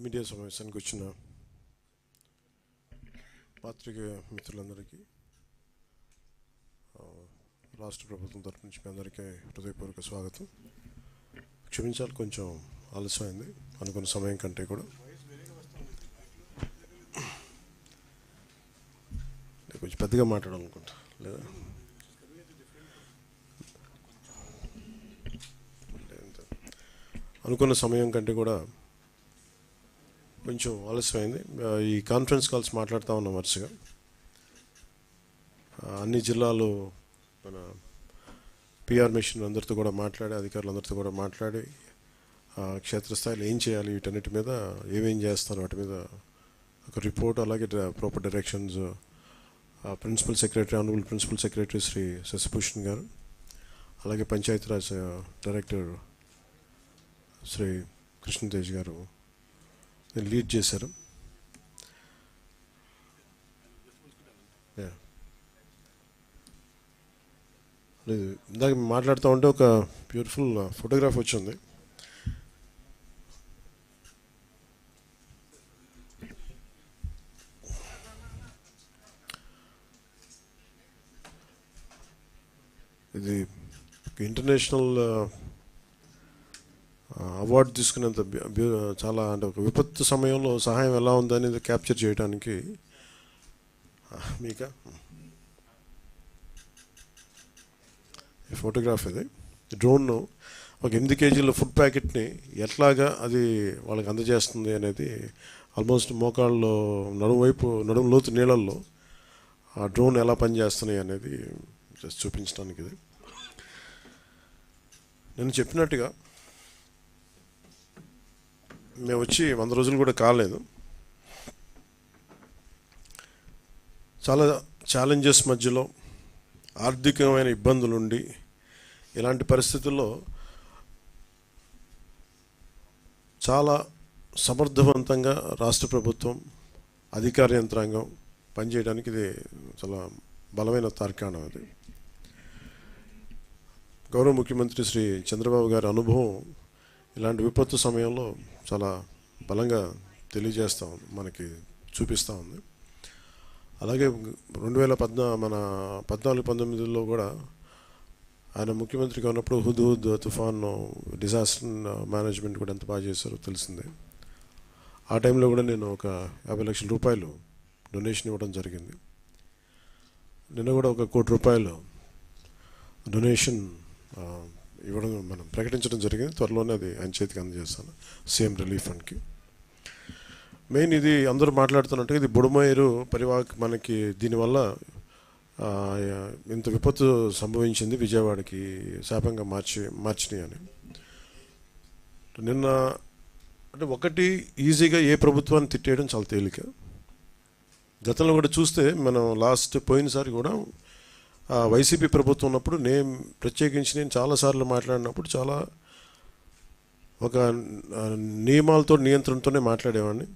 Media సమావేశానికి వచ్చిన పాత్రికేయ మిత్రులందరికీ రాష్ట్ర ప్రభుత్వం తరపు నుంచి మీ అందరికీ హృదయపూర్వక స్వాగతం. క్షమించాలి, కొంచెం ఆలస్యమైంది అనుకున్న సమయం కంటే కూడా. కొంచెం పెద్దగా మాట్లాడాలనుకుంటా లేదా? అనుకున్న సమయం కంటే కూడా కొంచెం ఆలస్యమైంది. ఈ కాన్ఫరెన్స్ కాల్స్ మాట్లాడుతూ ఉన్నాం వరుసగా. అన్ని జిల్లాలు మన పిఆర్ మిషన్ అందరితో కూడా మాట్లాడి, అధికారులందరితో కూడా మాట్లాడి క్షేత్రస్థాయిలో ఏం చేయాలి, వీటన్నిటి మీద ఏమేం చేస్తారు వాటి మీద ఒక రిపోర్ట్, అలాగే proper directions principal secretary, honourable principal secretary Shri Sasibhushan గారు, అలాగే పంచాయతీరాజ్ డైరెక్టర్ శ్రీ కృష్ణతేజ్ గారు లీడ్ చేశారు. ఇందాక మాట్లాడుతూ ఉంటే ఒక బ్యూటిఫుల్ ఫోటోగ్రాఫ్ వచ్చింది. ఇది ఇంటర్నేషనల్ అవార్డు తీసుకునేంత చాలా, అంటే ఒక విపత్తు సమయంలో సహాయం ఎలా ఉందనేది క్యాప్చర్ చేయడానికి మీక ఈ ఫోటోగ్రాఫ్. ఇది డ్రోన్ ఒక 8 కేజీల ఫుడ్ ప్యాకెట్ని ఎట్లాగా అది వాళ్ళకి అందజేస్తుంది అనేది, ఆల్మోస్ట్ మోకాళ్ళలో నడుము లోతు నీళ్ళల్లో ఆ డ్రోన్ ఎలా పనిచేస్తున్నాయి అనేది జస్ట్ చూపించడానికి. ఇది నేను చెప్పినట్టుగా మేము వచ్చి 100 రోజులు కూడా కాలేదు. చాలా ఛాలెంజెస్ మధ్యలో, ఆర్థికమైన ఇబ్బందులుండి, ఇలాంటి పరిస్థితుల్లో చాలా సమర్థవంతంగా రాష్ట్ర ప్రభుత్వం, అధికార యంత్రాంగం పనిచేయడానికి ఇది చాలా బలమైన తార్కాణం. అది గౌరవ ముఖ్యమంత్రి శ్రీ చంద్రబాబు గారి అనుభవం ఇలాంటి విపత్తు సమయంలో చాలా బలంగా తెలియజేస్తూ ఉంది, మనకి చూపిస్తూ ఉంది. అలాగే 2014-19లో కూడా ఆయన ముఖ్యమంత్రిగా ఉన్నప్పుడు హుద్ తుఫాను డిజాస్టర్ మేనేజ్మెంట్ కూడా ఎంత బాగా చేశారో తెలిసిందే. ఆ టైంలో కూడా నేను ఒక 50 లక్షల రూపాయలు డొనేషన్ ఇవ్వడం జరిగింది. నిన్న కూడా ఒక 1 కోటి రూపాయలు డొనేషన్ ఇవ్వడం మనం ప్రకటించడం జరిగింది. త్వరలోనే అది ఆయన చేతికి అందజేస్తాను, సీఎం రిలీఫ్ ఫండ్కి. మెయిన్ ఇది అందరూ మాట్లాడుతున్నట్టుగా ఇది బుడమేరు పరివాహక, మనకి దీనివల్ల ఇంత విపత్తు సంభవించింది, విజయవాడకి శాపంగా మార్చినాయి అని. నిన్న అంటే ఒకటి, ఈజీగా ఏ ప్రభుత్వాన్ని తిట్టేయడం చాలా తేలిక. గతంలో కూడా చూస్తే మనం పోయినసారి కూడా వైసీపీ ప్రభుత్వం ఉన్నప్పుడు నేను చాలాసార్లు మాట్లాడినప్పుడు చాలా ఒక నియమాలతో, నియంత్రణతోనే మాట్లాడేవాడిని.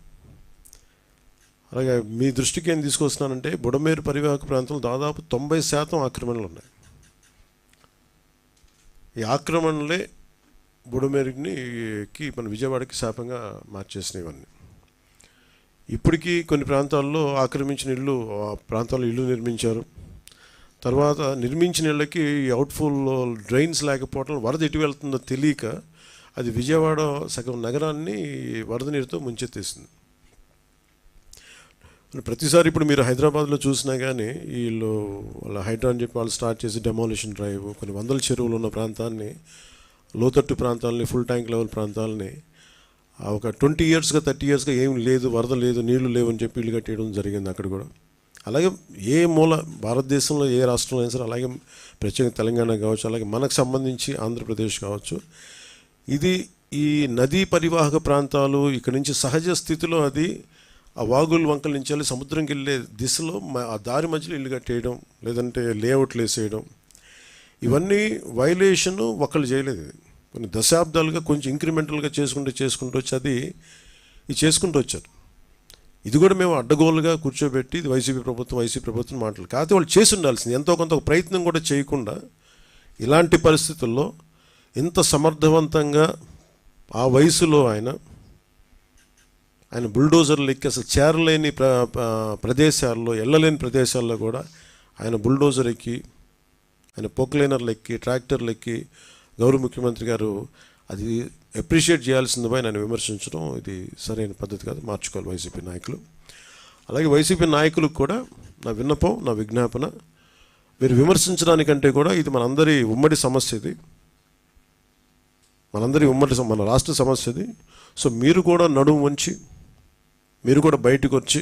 అలాగే మీ దృష్టికి ఏం తీసుకొస్తున్నానంటే, బుడమేరు పరివాహక ప్రాంతంలో దాదాపు 90% ఆక్రమణలు ఉన్నాయి. ఈ ఆక్రమణలే బుడమేరుకి మన విజయవాడకి శాపంగా మార్చేసినవన్నీ. ఇప్పటికీ కొన్ని ప్రాంతాల్లో ఆక్రమించిన ఇళ్ళు, ఆ ప్రాంతాల్లో ఇల్లు నిర్మించారు. తర్వాత నిర్మించిన ఇళ్ళకి అవుట్ఫుల్ డ్రైన్స్ లేకపోవడం, వరద ఎటు వెళ్తుందో తెలియక అది విజయవాడ సగం నగరాన్ని వరద నీరుతో ముంచెత్తేసింది. ప్రతిసారి ఇప్పుడు మీరు హైదరాబాద్లో చూసినా కానీ వీళ్ళు వాళ్ళ హైడ్రా అని చెప్పి వాళ్ళు స్టార్ట్ చేసి డెమాలిషన్ డ్రైవ్, కొన్ని వందల చెరువులు ఉన్న ప్రాంతాన్ని, లోతట్టు ప్రాంతాలని, ఫుల్ ట్యాంక్ లెవెల్ ప్రాంతాలని ఒక 20 ఇయర్స్గా 30 ఇయర్స్గా ఏం లేదు, వరద లేదు, నీళ్లు లేవు అని చెప్పి ఇల్లు కట్టేయడం జరిగింది అక్కడ కూడా. అలాగే ఏ మూల భారతదేశంలో ఏ రాష్ట్రంలో అయినా సరే, అలాగే ప్రత్యేకంగా తెలంగాణ కావచ్చు, అలాగే మనకు సంబంధించి ఆంధ్రప్రదేశ్ కావచ్చు, ఇది ఈ నదీ పరివాహక ప్రాంతాలు ఇక్కడి నుంచి సహజ స్థితిలో అది ఆ వాగులు వంకల నుంచి వెళ్ళి సముద్రంకి వెళ్ళే దిశలో ఆ దారి మధ్యలో ఇల్లు కట్టేయడం, లేదంటే లేఅవుట్లు వేసేయడం, ఇవన్నీ వైలేషను ఒకళ్ళు చేయలేదు. కొన్ని దశాబ్దాలుగా కొంచెం ఇంక్రిమెంటల్గా చేసుకుంటూ వచ్చి అది చేసుకుంటూ వచ్చారు. ఇది కూడా మేము అడ్డగోలుగా కూర్చోబెట్టి ఇది వైసీపీ ప్రభుత్వం మాటలు కాకపోతే వాళ్ళు చేసి ఉండాల్సింది. ఎంతో కొంత ప్రయత్నం కూడా చేయకుండా ఇలాంటి పరిస్థితుల్లో ఇంత సమర్థవంతంగా ఆ వయసులో ఆయన ఆయన బుల్డోజర్లు ఎక్కి అసలు చేరలేని ప్రదేశాల్లో, వెళ్ళలేని ప్రదేశాల్లో కూడా ఆయన బుల్డోజర్ ఎక్కి, ఆయన పొక్లైనర్లు ఎక్కి, ట్రాక్టర్లు ఎక్కి గౌరవ ముఖ్యమంత్రి గారు అది అప్రిషియేట్ చేయాల్సింది పోయి ఆయన విమర్శించడం ఇది సరైన పద్ధతి కాదు, మార్చుకోవాలి వైసీపీ నాయకులు. అలాగే వైసీపీ నాయకులకు కూడా నా విన్నపం, నా విజ్ఞాపన, మీరు విమర్శించడానికంటే కూడా ఇది మనందరి ఉమ్మడి సమస్య, ఇది మనందరి ఉమ్మడి మన రాష్ట్ర సమస్య ఇది. సో మీరు కూడా నడుము వంచి, మీరు కూడా బయటకు వచ్చి,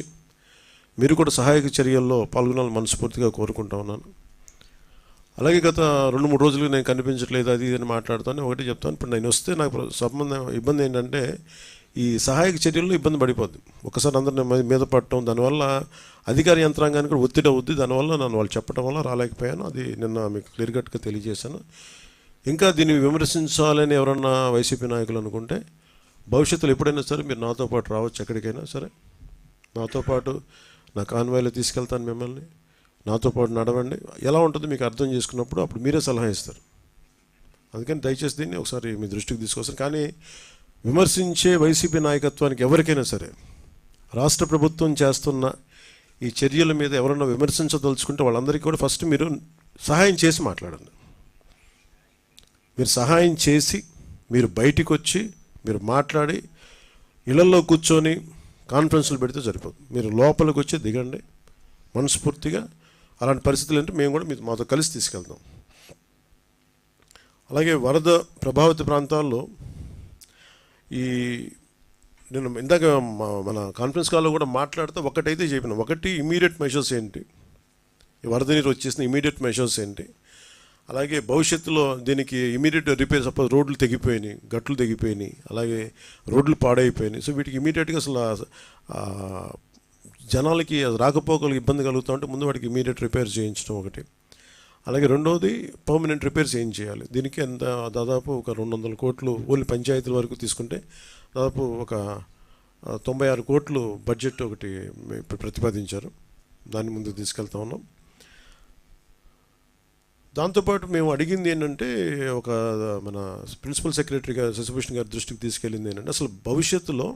మీరు కూడా సహాయక చర్యల్లో పాల్గొనాలని మనస్ఫూర్తిగా కోరుకుంటా ఉన్నాను. అలాగే గత 2-3 రోజులు నేను కనిపించట్లేదు అది ఇది అని మాట్లాడుతాను. ఒకటి చెప్తాను, ఇప్పుడు నేను వస్తే నాకు ఇబ్బంది ఏంటంటే ఈ సహాయక చర్యల్లో ఇబ్బంది పడిపోద్ది. ఒకసారి అందరిని మీద పడటం, దానివల్ల అధికార యంత్రాంగానికి కూడా ఒత్తిడి అవుద్ది. దానివల్ల నన్ను వాళ్ళు చెప్పడం వల్ల రాలేకపోయాను. అది నిన్న మీకు క్లియర్ కట్గా తెలియజేశాను. ఇంకా దీన్ని విమర్శించాలని ఎవరన్నా వైసీపీ నాయకులు అనుకుంటే భవిష్యత్తులో ఎప్పుడైనా సరే మీరు నాతో పాటు రావచ్చు, ఎక్కడికైనా సరే నాతో పాటు నా కాన్వాయ్లో తీసుకెళ్తాను మిమ్మల్ని, నాతో పాటు నడవండి. ఎలా ఉంటుందో మీకు అర్థం చేసుకున్నప్పుడు అప్పుడు మీరే సలహా ఇస్తారు. అందుకని దయచేసి దీన్ని ఒకసారి మీ దృష్టికి తీసుకొస్తాను. కానీ విమర్శించే వైసీపీ నాయకత్వానికి ఎవరికైనా సరే రాష్ట్ర ప్రభుత్వం చేస్తున్న ఈ చర్యల మీద ఎవరన్నా విమర్శించదలుచుకుంటే వాళ్ళందరికీ కూడా ఫస్ట్ మీరు సహాయం చేసి మాట్లాడండి. మీరు సహాయం చేసి మీరు బయటికి వచ్చి మీరు మాట్లాడి ఇళ్లలో కూర్చొని కాన్ఫరెన్స్లు పెడితే సరిపోదు. మీరు లోపలికి వచ్చి దిగండి మనస్ఫూర్తిగా. అలాంటి పరిస్థితులు అంటే మేము కూడా మాతో కలిసి తీసుకెళ్తాం. అలాగే వరద ప్రభావిత ప్రాంతాల్లో నేను ఇందాక మన కాన్ఫరెన్స్ కాల్లో కూడా మాట్లాడితే ఒకటైతే చెప్పిన, ఒకటి ఇమీడియట్ మెషర్స్ ఏంటి, ఈ వరద నీరు వచ్చేసిన ఇమీడియట్ మెషర్స్ ఏంటి, అలాగే భవిష్యత్తులో దీనికి ఇమీడియట్ రిపేర్, సపోజ్ రోడ్లు తెగిపోయినాయి, గట్లు తెగిపోయినాయి, అలాగే రోడ్లు పాడైపోయినాయి. సో వీటికి ఇమీడియట్గా అసలు జనాలకి రాకపోకలకు ఇబ్బంది కలుగుతూ ఉంటే ముందు వాటికి ఇమీడియట్ రిపేర్ చేయించడం ఒకటి. అలాగే రెండవది పర్మనెంట్ రిపేర్స్ ఏం చేయాలి. దీనికి ఎంత దాదాపు ఒక 200 కోట్లు ఓన్లీ పంచాయతీల వరకు తీసుకుంటే దాదాపు ఒక 96 కోట్లు బడ్జెట్ ఒకటి ప్రతిపాదించారు. దాన్ని ముందుకు తీసుకెళ్తా ఉన్నాం. దాంతోపాటు మేము అడిగింది ఏంటంటే, ఒక మన ప్రిన్సిపల్ సెక్రటరీ గారు శశిభూషణ్ గారి దృష్టికి తీసుకెళ్ళింది ఏంటంటే, అసలు భవిష్యత్తులో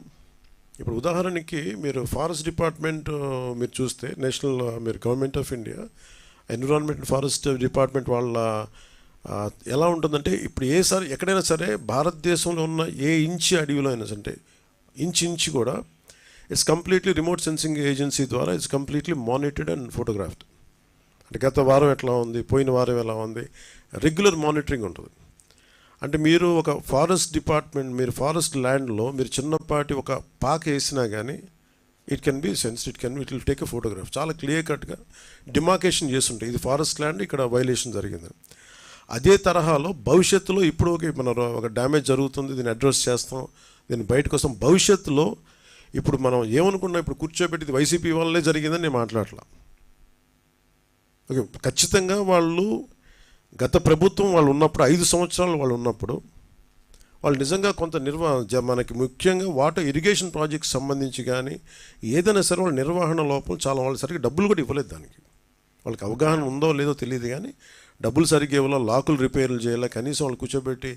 ఇప్పుడు ఉదాహరణకి మీరు ఫారెస్ట్ డిపార్ట్మెంట్ మీరు చూస్తే నేషనల్ మీరు government of India environment forest department వాళ్ళ ఎలా ఉంటుందంటే, ఇప్పుడు ఎక్కడైనా సరే భారతదేశంలో ఉన్న ఏ ఇంచు అడవిలో అయినా అంటే ఇంచు కూడా it's completely remote sensing agency ద్వారా it's completely monitored and photographed. అంటే గత వారం ఎట్లా ఉంది, పోయిన వారం ఎలా ఉంది, రెగ్యులర్ మానిటరింగ్ ఉంటుంది. అంటే మీరు ఒక ఫారెస్ట్ డిపార్ట్మెంట్, మీరు ఫారెస్ట్ ల్యాండ్లో మీరు చిన్నపాటి ఒక పాక వేసినా కానీ it can be sensed, it will take a photograph. చాలా క్లియర్ కట్గా డిమార్కేషన్ చేస్తుంటాయి, ఇది ఫారెస్ట్ ల్యాండ్, ఇక్కడ వైలేషన్ జరిగింది. అదే తరహాలో భవిష్యత్తులో ఇప్పుడు మన ఒక డ్యామేజ్ జరుగుతుంది, దీన్ని అడ్రస్ చేస్తాం, దీన్ని బయటకు వస్తాం. భవిష్యత్తులో ఇప్పుడు మనం ఏమనుకున్నాం, ఇప్పుడు కూర్చోబెట్టి వైసీపీ వల్లే జరిగిందని నేను మాట్లాడలా. ఓకే, ఖచ్చితంగా వాళ్ళు గత ప్రభుత్వం వాళ్ళు ఉన్నప్పుడు 5 సంవత్సరాలు వాళ్ళు ఉన్నప్పుడు వాళ్ళు నిజంగా కొంత మనకి ముఖ్యంగా వాటర్ ఇరిగేషన్ ప్రాజెక్ట్స్ సంబంధించి కానీ ఏదైనా సరే వాళ్ళ నిర్వహణ లోపం చాలా, వాళ్ళు సరిగ్గా డబ్బులు కూడా ఇవ్వలేదు. దానికి వాళ్ళకి అవగాహన ఉందో లేదో తెలియదు, కానీ డబ్బులు సరిగ్గా ఇవ్వాలో, లాకులు రిపేర్లు చేయాలి, కనీసం వాళ్ళు కూర్చోబెట్టి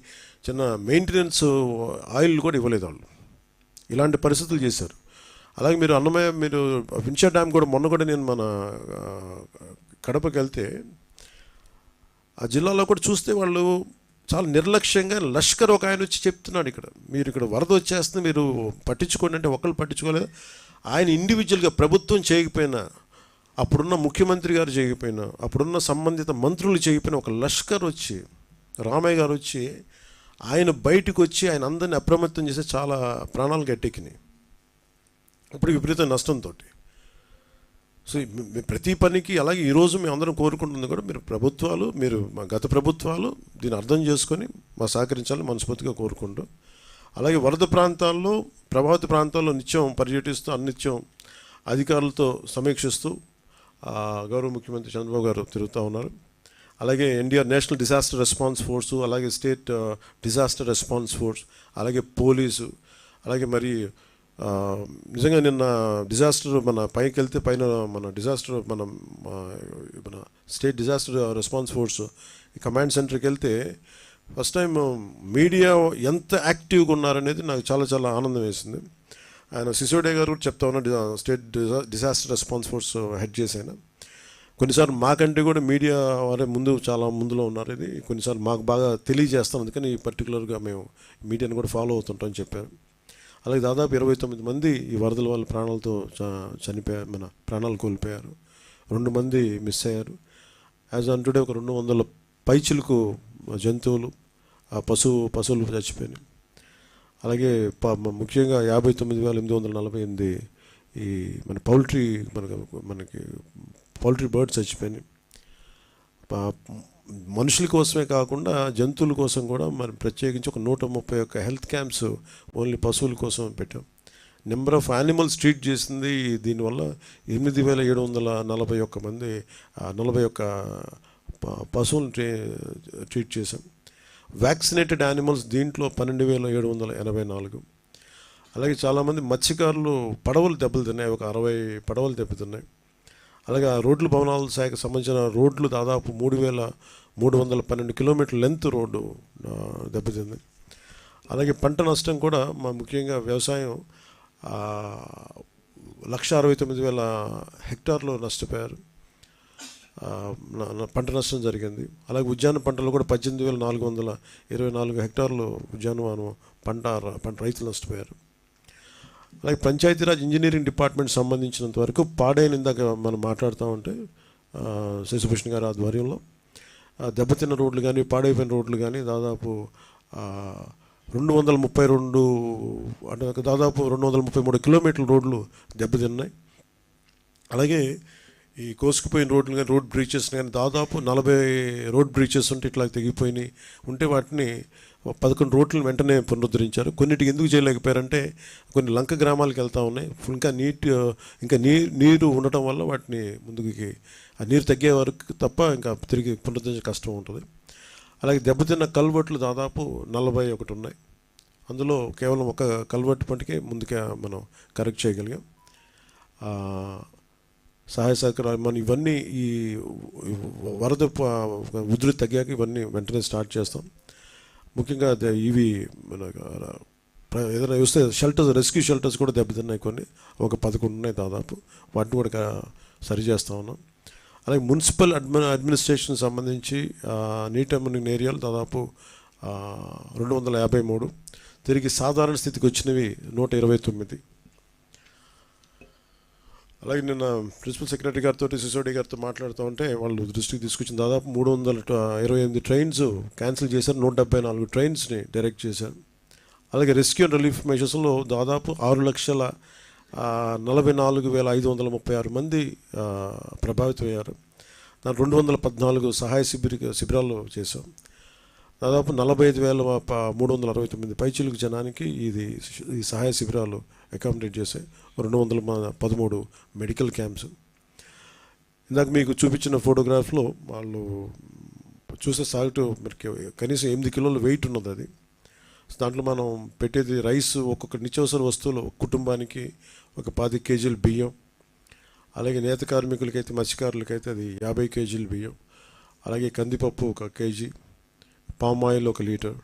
చిన్న మెయింటెనెన్స్ ఆయిల్ కూడా ఇవ్వలేదు వాళ్ళు. ఇలాంటి పరిస్థితులు చేశారు. అలాగే మీరు అన్నమయ్య, మీరు వించా డ్యామ్ కూడా మొన్న కూడా నేను మన కడపకి వెళ్తే ఆ జిల్లాలో కూడా చూస్తే వాళ్ళు చాలా నిర్లక్ష్యంగా, లష్కర్ ఒక ఆయన వచ్చి చెప్తున్నాడు, ఇక్కడ వరద వచ్చేస్తుంది మీరు పట్టించుకోండి అంటే ఒకళ్ళు పట్టించుకోలేదు. ఆయన ఇండివిజువల్గా ప్రభుత్వం చేయకపోయినా, అప్పుడున్న ముఖ్యమంత్రి గారు చేయకపోయినా, అప్పుడున్న సంబంధిత మంత్రులు చేయకపోయినా ఒక లష్కర్ వచ్చి, రామయ్య గారు వచ్చి ఆయన బయటకు వచ్చి ఆయన అందరినీ అప్రమత్తం చేసి చాలా ప్రాణాలు గట్టెక్కినాయి. ఇప్పుడు విపరీత నష్టంతో. సో ప్రతి పనికి అలాగే ఈరోజు మేము అందరం కోరుకుంటుంది కూడా మీరు మా గత ప్రభుత్వాలు దీన్ని అర్థం చేసుకొని మా సహకరించాలని మనస్ఫూర్తిగా కోరుకుంటూ, అలాగే వరద ప్రాంతాల్లో, ప్రభావిత ప్రాంతాల్లో నిత్యం పర్యటిస్తూ అన్నిత్యం అధికారులతో సమీక్షిస్తూ గౌరవ ముఖ్యమంత్రి చంద్రబాబు గారు తిరుగుతూ ఉన్నారు. అలాగే NDR national disaster response force, అలాగే స్టేట్ డిజాస్టర్ రెస్పాన్స్ ఫోర్స్, అలాగే పోలీసు, అలాగే మరి నిజంగా నిన్న డిజాస్టర్ మన పైకి వెళ్తే పైన మన డిజాస్టర్ మన స్టేట్ డిజాస్టర్ రెస్పాన్స్ ఫోర్స్ ఈ కమాండ్ సెంటర్కి వెళ్తే ఫస్ట్ టైం మీడియా ఎంత యాక్టివ్గా ఉన్నారనేది నాకు చాలా చాలా ఆనందం వేసింది. ఆయన సిసోడియా గారు కూడా చెప్తా ఉన్నా, state disaster response force head చేశాను. కొన్నిసార్లు మాకంటే కూడా మీడియా వారే చాలా ముందులో ఉన్నారు. ఇది కొన్నిసార్లు మాకు బాగా తెలియజేస్తాం, అందుకని పర్టికులర్గా మేము మీడియాని కూడా ఫాలో అవుతుంటామని చెప్పారు. అలాగే దాదాపు 29 మంది ఈ వరదల వల్ల ప్రాణాలతో చనిపోయారు, మన ప్రాణాలు కోల్పోయారు. 2 మంది మిస్ అయ్యారు. యాజ్ ఆన్ టుడే ఒక 200 పైచిలకు జంతువులు, పశువులు చచ్చిపోయినాయి. అలాగే ముఖ్యంగా 59,848 ఈ మన మనకి పౌల్ట్రీ బర్డ్స్ చచ్చిపోయినాయి. మనుషుల కోసమే కాకుండా జంతువుల కోసం కూడా మనం ప్రత్యేకించి ఒక 131 హెల్త్ క్యాంప్స్ ఓన్లీ పశువుల కోసం పెట్టాం. నెంబర్ ఆఫ్ యానిమల్స్ ట్రీట్ చేసింది దీనివల్ల 8,741 మంది 41 పశువులను ట్రీట్ చేశాం. వ్యాక్సినేటెడ్ యానిమల్స్ దీంట్లో 12,784. అలాగే చాలామంది మత్స్యకారులు పడవలు దెబ్బతిన్నాయి, ఒక 60 పడవలు దెబ్బతిన్నాయి. అలాగే రోడ్లు భవనాల శాఖకు సంబంధించిన రోడ్లు దాదాపు 3,312 కిలోమీటర్ల లెంత్ రోడ్డు దెబ్బతింది. అలాగే పంట నష్టం కూడా ముఖ్యంగా వ్యవసాయం 1,69,000 హెక్టార్లు నష్టపోయారు, పంట నష్టం జరిగింది. అలాగే ఉద్యాన పంటలు కూడా 18,424 హెక్టార్లు ఉద్యానవనం పంట రైతులు నష్టపోయారు. అలాగే పంచాయతీరాజ్ ఇంజనీరింగ్ డిపార్ట్మెంట్ సంబంధించినంత వరకు పాడైన, ఇందాక మనం మాట్లాడుతూ ఉంటే శశిభూషణ్ గారి ఆధ్వర్యంలో దెబ్బతిన్న రోడ్లు కానీ పాడైపోయిన రోడ్లు కానీ దాదాపు 232 అంటే దాదాపు 233 కిలోమీటర్ల రోడ్లు దెబ్బతిన్నాయి. అలాగే ఈ కోసుకుపోయిన రోడ్లు కానీ రోడ్ బ్రీచెస్ కానీ దాదాపు 40 రోడ్ బ్రీచెస్ ఉంటే ఇట్లా తెగిపోయినాయి ఉంటే వాటిని 11 రోడ్లను వెంటనే పునరుద్ధరించారు. కొన్నిటికి ఎందుకు చేయలేకపోయారంటే కొన్ని లంక గ్రామాలకు వెళ్తూ ఉన్నాయి, ఇంకా నీరు ఉండటం వల్ల వాటిని ముందుకి ఆ నీరు తగ్గే వరకు తప్ప ఇంకా తిరిగి పునరుద్ధరించే కష్టం ఉంటుంది. అలాగే దెబ్బతిన్న కల్వర్ట్లు దాదాపు 41 ఉన్నాయి. అందులో కేవలం ఒక కల్వర్ట్ పంటికే ముందుకే మనం కరెక్ట్ చేయగలిగాం. సహాయ సహకారాలు మనం ఇవన్నీ ఈ వరద ఉధృతి తగ్గాక ఇవన్నీ వెంటనే స్టార్ట్ చేస్తాం. ముఖ్యంగా ఇవి మన ఏదైనా చూస్తే రెస్క్యూ షెల్టర్స్ కూడా దెబ్బతిన్నాయి, కొన్ని ఒక 11 ఉన్నాయి దాదాపు, వాటిని కూడా సరి చేస్తూ ఉన్నాం. అలాగే మున్సిపల్ అడ్మినిస్ట్రేషన్ సంబంధించి నీట మునిగిన ఏరియాలు దాదాపు 253, తిరిగి సాధారణ స్థితికి వచ్చినవి 129. అలాగే నిన్న ప్రిన్సిపల్ సెక్రటరీ గారితో సిసోడి గారితో మాట్లాడుతూ ఉంటే వాళ్ళు దృష్టికి తీసుకొచ్చిన దాదాపు 328 ట్రైన్స్ క్యాన్సిల్ చేశారు, 174 ట్రైన్స్ని డైరెక్ట్ చేశారు. అలాగే రెస్క్యూ అండ్ రిలీఫ్ మెజర్స్లో దాదాపు 6,44,536 మంది ప్రభావితమయ్యారు. దాని 214 సహాయ శిబిరాలు చేశాం. దాదాపు 45,369 పైచిలుకు జనానికి ఈ సహాయ శిబిరాలు అకామిడేట్ చేశాయి. 213 మెడికల్ క్యాంప్స్. ఇందాక మీకు చూపించిన ఫోటోగ్రాఫ్లో వాళ్ళు చూసే సాల్ట్ మనకి కనీసం 8 కిలోల వెయిట్ ఉన్నది. అది దాంట్లో మనం పెట్టేది రైస్, ఒక్కొక్క నిత్యావసర వస్తువులు కుటుంబానికి ఒక 10 కేజీల బియ్యం, అలాగే నేత కార్మికులకైతే మత్స్యకారులకైతే అది 50 కేజీల బియ్యం, అలాగే కందిపప్పు 1 కేజీ, పామ్ ఆయిల్ 1 లీటర్,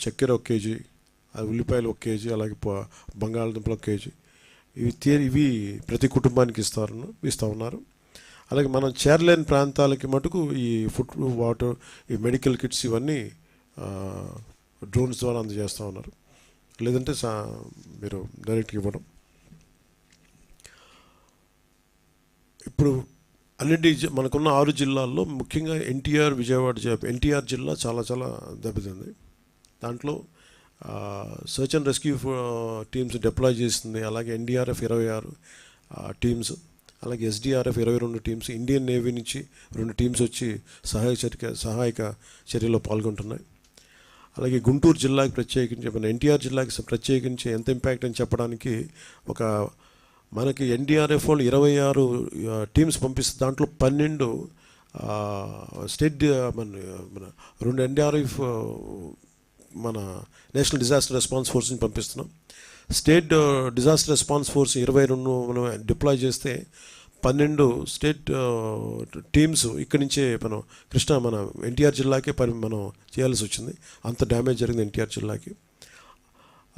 చక్కెర 1 కేజీ, ఉల్లిపాయలు 1 కేజీ, అలాగే బంగాళదుంపలు 1 కేజీ. ఇవి ప్రతి కుటుంబానికి ఇస్తూ ఉన్నారు. అలాగే మనం చేరలేని ప్రాంతాలకి మటుకు ఈ ఫుడ్, వాటర్, ఈ మెడికల్ కిట్స్ ఇవన్నీ డ్రోన్స్ ద్వారా అందజేస్తూ ఉన్నారు, లేదంటే మీరు డైరెక్ట్గా ఇవ్వడం. ఇప్పుడు అన్నింటి మనకున్న 6 జిల్లాల్లో ముఖ్యంగా ఎన్టీఆర్ జిల్లా చాలా దెబ్బతింది. దాంట్లో search and rescue teams deploy చేసింది. అలాగే ఎన్డీఆర్ఎఫ్ 26 టీమ్స్, అలాగే ఎస్డీఆర్ఎఫ్ 22 టీమ్స్, ఇండియన్ నేవీ నుంచి 2 టీమ్స్ వచ్చి సహాయక చర్యలో పాల్గొంటున్నాయి. అలాగే గుంటూరు జిల్లాకి ప్రత్యేకించి, మన ఎన్టీఆర్ జిల్లాకి ప్రత్యేకించి ఎంత ఇంపాక్ట్ అని చెప్పడానికి మనకి ఎన్డీఆర్ఎఫ్ వాళ్ళు 26 టీమ్స్ పంపిస్తే దాంట్లో 12 స్టేట్, మన 2 ఎన్డీఆర్ఎఫ్ మన నేషనల్ డిజాస్టర్ రెస్పాన్స్ ఫోర్స్ని పంపిస్తున్నాం. స్టేట్ డిజాస్టర్ రెస్పాన్స్ ఫోర్స్ 22 మనం డిప్లాయ్ చేస్తే 12 స్టేట్ టీమ్స్ ఇక్కడి నుంచే మన ఎన్టీఆర్ జిల్లాకే మనం చేయాల్సి వచ్చింది. అంత డ్యామేజ్ జరిగింది ఎన్టీఆర్ జిల్లాకి.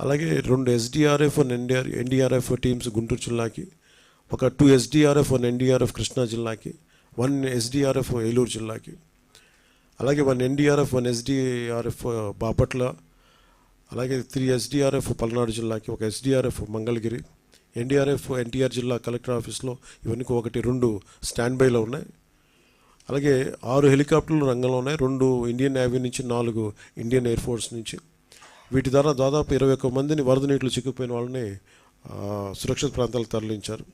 అలాగే 2 SDRF and NDRF teams Guntur జిల్లాకి, ఒక 2 SDRF 1 NDRF కృష్ణా జిల్లాకి, 1 SDRF ఏలూరు జిల్లాకి, అలాగే 1 NDRF 1 SDRF బాపట్ల, అలాగే 3 SDRF పల్నాడు జిల్లాకి, ఒక SDRF మంగళగిరి, NDRF NTR జిల్లా కలెక్టర్ ఆఫీస్లో, ఇవన్నీ 1-2 స్టాండ్ బైలో ఉన్నాయి. అలాగే 6 హెలికాప్టర్లు రంగంలో ఉన్నాయి, 2 ఇండియన్ నేవీ నుంచి, 4 ఇండియన్ ఎయిర్ ఫోర్స్ నుంచి. వీటి ద్వారా దాదాపు 21 మందిని వరద నీటిలో చిక్కుపోయిన వాళ్ళని సురక్షిత ప్రాంతాలకు తరలించారు.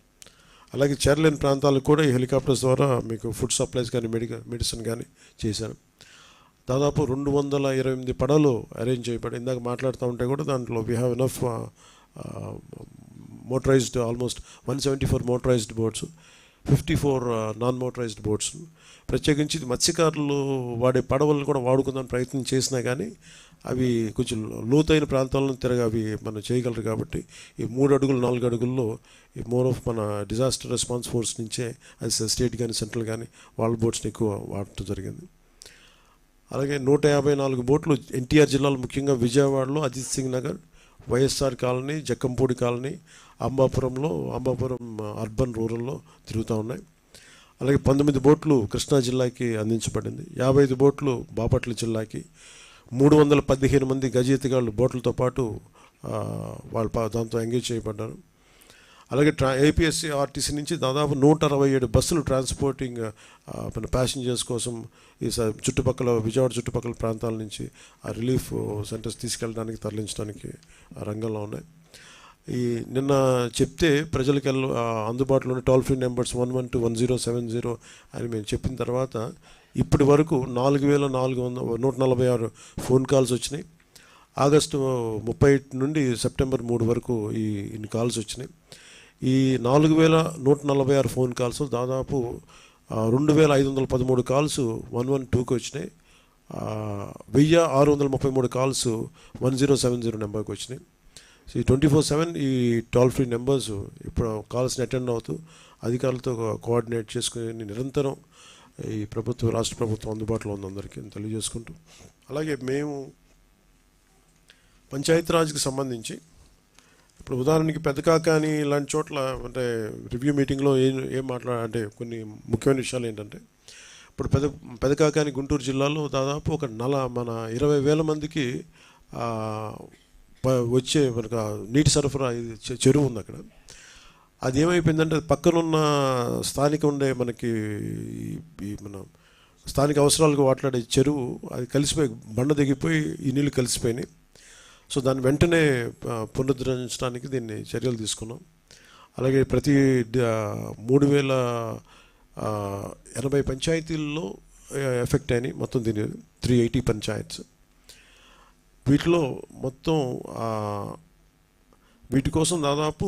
అలాగే చేరలేని ప్రాంతాలకు కూడా ఈ హెలికాప్టర్స్ ద్వారా మీకు ఫుడ్ సప్లైస్ కానీ మెడిసిన్ కానీ చేశారు. దాదాపు 228 పడవలు అరేంజ్ చేయబడి, ఇందాక మాట్లాడుతూ ఉంటే కూడా దాంట్లో we have enough motorised, almost 174 motorised boats, 54 non motorised boats. ప్రత్యేకించి మత్స్యకారులు వాడే పడవలను కూడా వాడుకుందామని ప్రయత్నం చేసినా కానీ అవి కొంచెం లోతైన ప్రాంతాలను అవి మనం చేయగలరు. కాబట్టి ఈ 3 అడుగులు 4 అడుగుల్లో ఈ మోర్ ఆఫ్ మన డిజాస్టర్ రెస్పాన్స్ ఫోర్స్ నుంచే అది స్టేట్ కానీ సెంట్రల్ కానీ వాళ్ళ బోట్స్ని ఎక్కువ వాడటం జరిగింది. అలాగే 154 బోట్లు NTR జిల్లాలో, ముఖ్యంగా విజయవాడలో Ajit Singh Nagar, YSR colony, Jakkampudi colony, Ambapuram urban రూరల్లో తిరుగుతూ ఉన్నాయి. అలాగే 19 బోట్లు కృష్ణా జిల్లాకి అందించబడింది, 55 బోట్లు బాపట్ల జిల్లాకి, 315 మంది గజెత్తిగాళ్ళు బోట్లతో పాటు వాళ్ళు దాంతో ఎంగేజ్ చేయబడ్డారు. అలాగే APSC RTC నుంచి దాదాపు 167 బస్సులు ట్రాన్స్పోర్టింగ్ మన ప్యాసింజర్స్ కోసం ఈ విజయవాడ చుట్టుపక్కల ప్రాంతాల నుంచి ఆ రిలీఫ్ సెంటర్స్ తీసుకెళ్ళడానికి, తరలించడానికి రంగంలో ఉన్నాయి. ఈ నిన్న చెప్తే ప్రజలకు అందుబాటులోని టోల్ ఫ్రీ నెంబర్స్ 1121070 అని మేము చెప్పిన తర్వాత ఇప్పటి వరకు 4446 ఫోన్ కాల్స్ వచ్చినాయి. ఆగస్టు 30 నుండి సెప్టెంబర్ 3 వరకు ఇన్ని కాల్స్ వచ్చినాయి. ఈ 4146 ఫోన్ కాల్స్ దాదాపు 2513 కాల్స్ 112కి వచ్చినాయి, 1633 కాల్స్ 1070 నెంబర్కి వచ్చినాయి. సో ఈ 24/7 ఈ టోల్ ఫ్రీ నెంబర్స్ ఇప్పుడు కాల్స్ని అటెండ్ అవుతూ అధికారులతో కోఆర్డినేట్ చేసుకుని నిరంతరం ఈ రాష్ట్ర ప్రభుత్వం అందుబాటులో ఉంది అందరికీ తెలియజేసుకుంటూ, అలాగే మేము పంచాయతీరాజ్కి సంబంధించి ఇప్పుడు ఉదాహరణకి పెదకాకాని ఇలాంటి చోట్ల అంటే రివ్యూ మీటింగ్లో ఏం అంటే కొన్ని ముఖ్యమైన విషయాలు ఏంటంటే, ఇప్పుడు పెదకాకాని గుంటూరు జిల్లాలో దాదాపు ఒక మన 20,000 మందికి వచ్చే మనకు నీటి సరఫరా చెరువు ఉంది అక్కడ. అది ఏమైపోయిందంటే పక్కనున్న స్థానిక ఉండే మనకి మన స్థానిక అవసరాలకు వాట్లాడే చెరువు అది కలిసిపోయి బండ దిగిపోయి ఈ నీళ్ళు కలిసిపోయినాయి. సో దాన్ని వెంటనే పునరుద్ధరించడానికి దీన్ని చర్యలు తీసుకున్నాం. అలాగే ప్రతి 3080 పంచాయతీల్లో ఎఫెక్ట్ అయినాయి, మొత్తం దీని 380 పంచాయత్స్. వీటిలో మొత్తం వీటి కోసం దాదాపు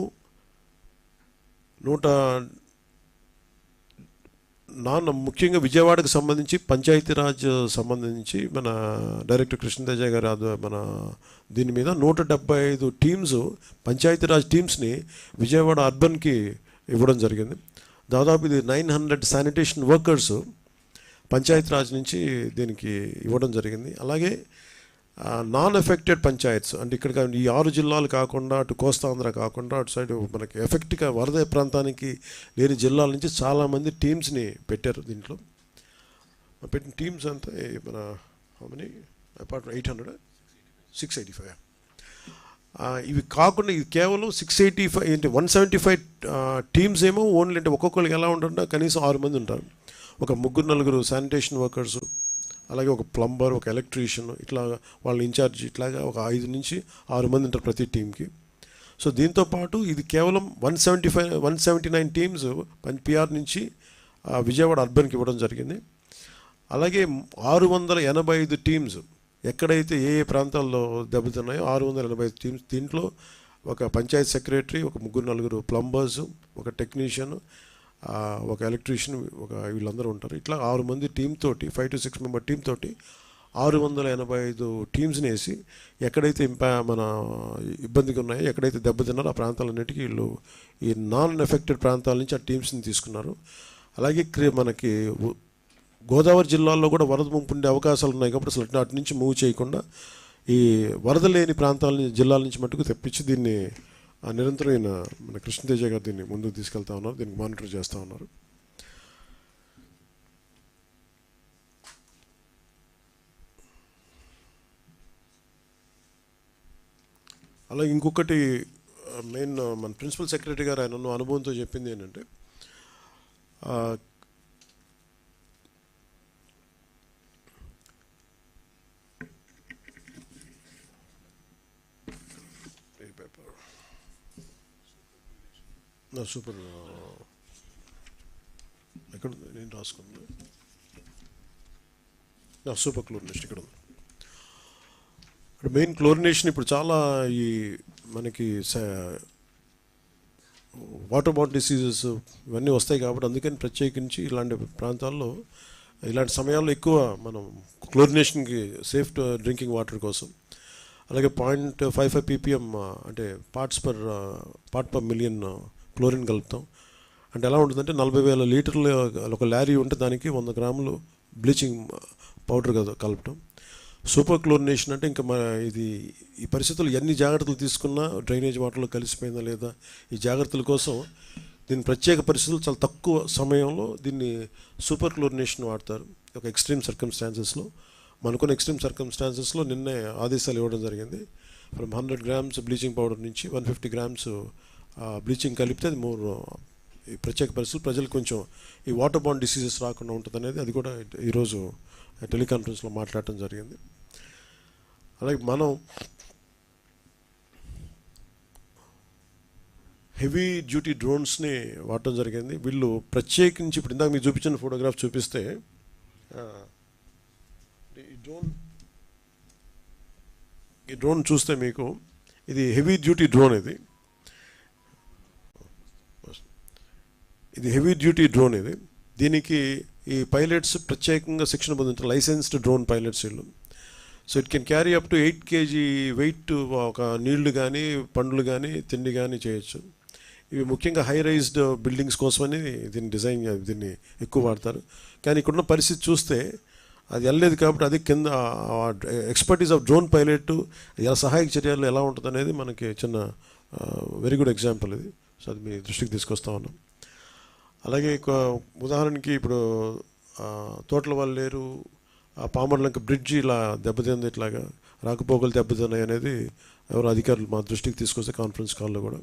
ముఖ్యంగా విజయవాడకు సంబంధించి పంచాయతీరాజ్ సంబంధించి మన డైరెక్టర్ కృష్ణతేజ గారు మన దీని మీద 175 టీమ్స్ పంచాయతీరాజ్ టీమ్స్ని విజయవాడ అర్బన్కి ఇవ్వడం జరిగింది. దాదాపు ఇది 900 శానిటేషన్ వర్కర్స్ పంచాయతీరాజ్ నుంచి దీనికి ఇవ్వడం జరిగింది. అలాగే నాన్ ఎఫెక్టెడ్ పంచాయత్స్ అంటే ఇక్కడ ఈ 6 జిల్లాలు కాకుండా అటు కోస్తాంధ్ర కాకుండా అటు సైడ్ మనకి ఎఫెక్ట్గా వరద ప్రాంతానికి లేని జిల్లాల నుంచి చాలామంది టీమ్స్ని పెట్టారు. దీంట్లో పెట్టిన టీమ్స్ అంతా మన మనీ అపార్ట్ 685. ఇవి కాకుండా ఇది కేవలం 685 ఏంటి 175 టీమ్స్ ఏమో ఓన్లీ అంటే ఒక్కొక్కరికి ఎలా ఉంటుంటే కనీసం 6 మంది ఉంటారు. ఒక 3-4 శానిటేషన్ వర్కర్సు, అలాగే ఒక ప్లంబర్, ఒక ఎలక్ట్రీషియన్, ఇట్లా వాళ్ళ ఇన్ఛార్జ్, ఇట్లాగా ఒక 5 నుంచి 6 మంది ఉంటారు ప్రతి టీంకి. సో దీంతోపాటు ఇది కేవలం 179 టీమ్స్ PR నుంచి విజయవాడ అర్బన్కి ఇవ్వడం జరిగింది. అలాగే 685 టీమ్స్ ఎక్కడైతే ఏ ప్రాంతాల్లో దెబ్బతిన్నాయో 685 టీమ్స్. దీంట్లో ఒక పంచాయత్ సెక్రటరీ, ఒక 3-4 ప్లంబర్స్, ఒక టెక్నీషియన్, ఒక ఎలక్ట్రీషియన్, వీళ్ళందరూ ఉంటారు. ఇట్లా 6 మంది టీమ్ తోటి 5 to 6 మెంబర్ టీమ్ తోటి 685 టీమ్స్ని వేసి ఎక్కడైతే మన ఇబ్బందిగా ఉన్నాయో, ఎక్కడైతే దెబ్బతిన్నారో ఆ ప్రాంతాలన్నిటికీ వీళ్ళు ఈ నాన్ ఎఫెక్టెడ్ ప్రాంతాల నుంచి ఆ టీమ్స్ని తీసుకున్నారు. అలాగే మనకి గోదావరి జిల్లాల్లో కూడా వరద ముంపు ఉండే అవకాశాలు ఉన్నాయి కాబట్టి అసలు అటు నుంచి మూవ్ చేయకుండా ఈ వరద లేని ప్రాంతాల జిల్లాల నుంచి మట్టుకు తెప్పించి దీన్ని నిరంతరమైన మన కృష్ణతేజ గారు దీన్ని ముందుకు తీసుకెళ్తా ఉన్నారు, దీనికి మానిటర్ చేస్తూ ఉన్నారు. అలాగే ఇంకొకటి మెయిన్ మన ప్రిన్సిపల్ సెక్రటరీ గారు ఆయన ఉన్న అనుభవంతో చెప్పింది ఏంటంటే, సూపర్ ఎక్కడ నేను రాసుకుంది, సూపర్ క్లోరినేషన్ ఇక్కడ ఉంది. ఇక్కడ మెయిన్ క్లోరినేషన్ ఇప్పుడు చాలా ఈ మనకి వాటర్ బాటిల్ డిసీజెస్ ఇవన్నీ వస్తాయి కాబట్టి అందుకని ప్రత్యేకించి ఇలాంటి ప్రాంతాల్లో ఇలాంటి సమయాల్లో ఎక్కువ మనం క్లోరినేషన్కి సేఫ్ డ్రింకింగ్ వాటర్ కోసం అలాగే 0.55 ppm అంటే పార్ట్ పర్ మిలియన్ క్లోరిన్ కలుపుతాం. అంటే ఎలా ఉంటుందంటే 40,000 లీటర్లు ఒక లారీ ఉంటే దానికి 100 గ్రాములు బ్లీచింగ్ పౌడర్ కలపటం. సూపర్ క్లోరినేషన్ అంటే ఇంకా ఇది ఈ పరిస్థితులు ఎన్ని జాగ్రత్తలు తీసుకున్నా డ్రైనేజ్ వాటర్లో కలిసిపోయిందా లేదా ఈ జాగ్రత్తల కోసం దీని ప్రత్యేక పరిస్థితులు చాలా తక్కువ సమయంలో దీన్ని సూపర్ క్లోరినేషన్ వాడతారు. ఒక ఎక్స్ట్రీమ్ సర్కమ్స్టాన్సెస్లో మనకున్న ఎక్స్ట్రీమ్ సర్కమ్స్టాన్సెస్లో నిన్నే ఆదేశాలు ఇవ్వడం జరిగింది. ఫ్రమ్ 100 grams బ్లీచింగ్ పౌడర్ నుంచి 150 grams బ్లీచింగ్ కలిపితే అది ఈ ప్రత్యేక పరిస్థితులు ప్రజలకు కొంచెం ఈ వాటర్ బాండ్ డిసీజెస్ రాకుండా ఉంటుంది అనేది అది కూడా ఈరోజు టెలికాన్ఫరెన్స్లో మాట్లాడటం జరిగింది. అలాగే మనం హెవీ డ్యూటీ డ్రోన్స్ని వాడటం జరిగింది. వీళ్ళు ప్రత్యేకించి ఇప్పుడు ఇందాక మీకు చూపించిన ఫోటోగ్రాఫ్ చూపిస్తే ఈ డ్రోన్ చూస్తే మీకు ఇది హెవీ డ్యూటీ డ్రోన్. ఇది హెవీ డ్యూటీ డ్రోన్. దీనికి ఈ పైలట్స్ ప్రత్యేకంగా శిక్షణ పొందుతారు, లైసెన్స్డ్ డ్రోన్ పైలట్స్ వీళ్ళు. So it can carry up to 8 kg weight ఒక నీళ్లు కానీ పండ్లు కానీ తిండి కానీ చేయొచ్చు. ఇవి ముఖ్యంగా హై రైజ్డ్ బిల్డింగ్స్ కోసమని దీన్ని ఎక్కువ వాడతారు. కానీ ఇక్కడున్న పరిస్థితి చూస్తే అది వెళ్ళలేదు కాబట్టి అది కింద ఎక్స్పర్టీస్ ఆఫ్ డ్రోన్ పైలట్ ఎలా సహాయక చర్యలు ఎలా ఉంటుంది అనేది మనకి చిన్న వెరీ గుడ్ ఎగ్జాంపుల్ ఇది. సో అది మీ దృష్టికి తీసుకొస్తా ఉన్నాం. అలాగే ఉదాహరణకి ఇప్పుడు తోటల వల్లేరు పామర్లంక బ్రిడ్జి ఇలా దెబ్బతింది, ఇట్లాగా రాకపోకలు దెబ్బతిన్నాయి అనేది ఎవరు అధికారులు మా దృష్టికి తీసుకొస్తే కాన్ఫరెన్స్ కాల్లో కూడా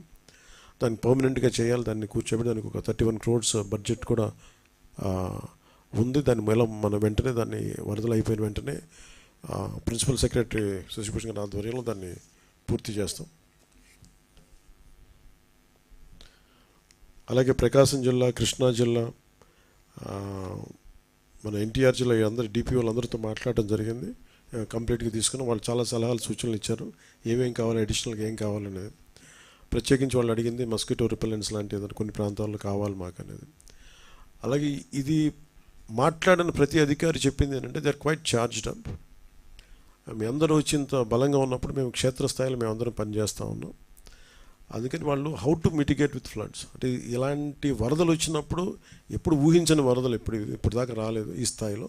దాన్ని పర్మనెంట్గా చేయాలి, దాన్ని కూర్చోబెట్టి దానికి ఒక 31 crores బడ్జెట్ కూడా ఉంది. దాన్ని మనం వెంటనే దాన్ని వరదలు అయిపోయిన వెంటనే ప్రిన్సిపల్ సెక్రటరీ శశిభూషణ్ గారి ఆధ్వర్యంలో దాన్ని పూర్తి చేస్తాం. అలాగే ప్రకాశం జిల్లా, కృష్ణా జిల్లా, మన ఎన్టీఆర్ జిల్లా అందరు డిపి వాళ్ళందరితో మాట్లాడడం జరిగింది. కంప్లీట్గా తీసుకుని వాళ్ళు చాలా సలహాలు సూచనలు ఇచ్చారు, ఏమేం కావాలి, అడిషనల్గా ఏం కావాలనేది. ప్రత్యేకించి వాళ్ళు అడిగింది మస్కిటో రిపెలెంట్స్ లాంటిది కొన్ని ప్రాంతాల్లో కావాలి మాకు అనేది. అలాగే ఇది మాట్లాడిన ప్రతి అధికారి చెప్పింది ఏంటంటే they are quite charged up. మీ అందరూ వచ్చి ఇంత బలంగా ఉన్నప్పుడు మేము క్షేత్రస్థాయిలో మేము అందరం పనిచేస్తూ ఉన్నాం. అందుకని వాళ్ళు how to mitigate with floods అంటే ఇలాంటి వరదలు వచ్చినప్పుడు ఎప్పుడు ఊహించని వరదలు ఇప్పుడు దాకా రాలేదు ఈ స్థాయిలో.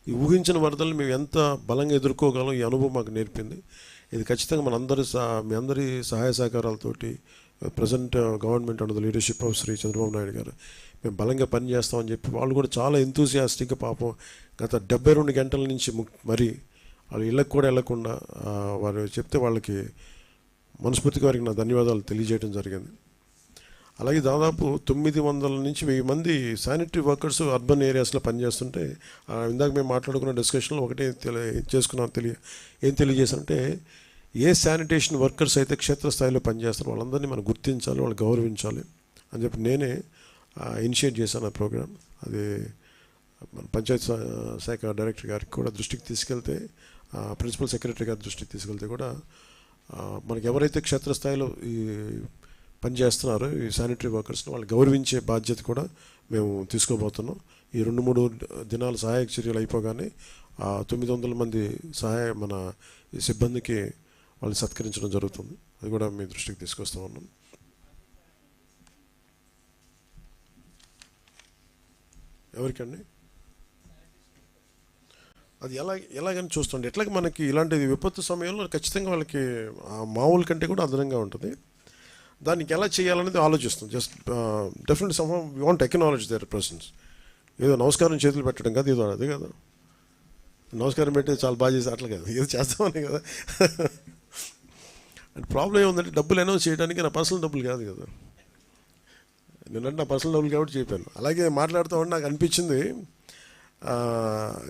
ఈ ఊహించిన వరదలు మేము ఎంత బలంగా ఎదుర్కోగలం ఈ అనుభవం మాకు నేర్పింది. ఇది ఖచ్చితంగా మీ అందరి సహాయ సహకారాలతోటి present government under the leadership of Shri Chandrababu Naidu గారు మేము బలంగా పనిచేస్తామని చెప్పి వాళ్ళు కూడా చాలా ఎంతూసియాస్టిక్గా పాపం గత 72 గంటల నుంచి మరి వాళ్ళు ఇళ్ళకు కూడా వెళ్ళకుండా వారు చెప్తే వాళ్ళకి మనస్ఫూర్తిగా వారికి నా ధన్యవాదాలు తెలియజేయడం జరిగింది. అలాగే దాదాపు 900 నుంచి 1000 మంది శానిటరీ వర్కర్స్ అర్బన్ ఏరియాస్లో పనిచేస్తుంటే ఇందాక మేము మాట్లాడుకున్న డిస్కషన్లో ఒకటే ఏం తెలియజేశానంటే ఏ శానిటేషన్ వర్కర్స్ అయితే క్షేత్రస్థాయిలో పనిచేస్తారో వాళ్ళందరినీ మనం గుర్తించాలి, వాళ్ళు గౌరవించాలి అని చెప్పి నేనే ఇనిషియేట్ చేశాను ఆ ప్రోగ్రామ్. అది మన పంచాయత్ శాఖ డైరెక్టర్ గారికి కూడా దృష్టికి తీసుకెళ్తే, ప్రిన్సిపల్ సెక్రటరీ గారి దృష్టికి తీసుకెళ్తే కూడా మనకి ఎవరైతే క్షేత్రస్థాయిలో ఈ పనిచేస్తున్నారో ఈ శానిటరీ వర్కర్స్ని వాళ్ళు గౌరవించే బాధ్యత కూడా మేము తీసుకోబోతున్నాం. ఈ 2-3 దినాలు సహాయక చర్యలు అయిపోగానే 900 మంది మన ఈ సిబ్బందికి వాళ్ళు సత్కరించడం జరుగుతుంది. అది కూడా మీ దృష్టికి తీసుకొస్తా ఉన్నాం. ఎవరికండి? అది ఎలాగని చూస్తుండే ఎట్లాగ మనకి ఇలాంటి విపత్తు సమయంలో ఖచ్చితంగా వాళ్ళకి మామూలు కంటే కూడా అదనంగా ఉంటుంది. దానికి ఎలా చేయాలనేది ఆలోచిస్తాం. Just definite some we want acknowledge their persons. ఏదో నమస్కారం చేతులు పెట్టడం కాదు, ఏదో అది కదా, నమస్కారం పెట్టి చాలా బాగా చేసి అట్లా కదా, ఏదో చేస్తామని కదా. అండ్ ప్రాబ్లం ఏముందంటే డబ్బులు అనౌన్స్ చేయడానికి నా పర్సనల్ డబ్బులు కాదు కదా, నేనంటే నా పర్సనల్ డబ్బులు కాబట్టి చెప్పాను. అలాగే మాట్లాడుతూ ఉంటే నాకు అనిపించింది,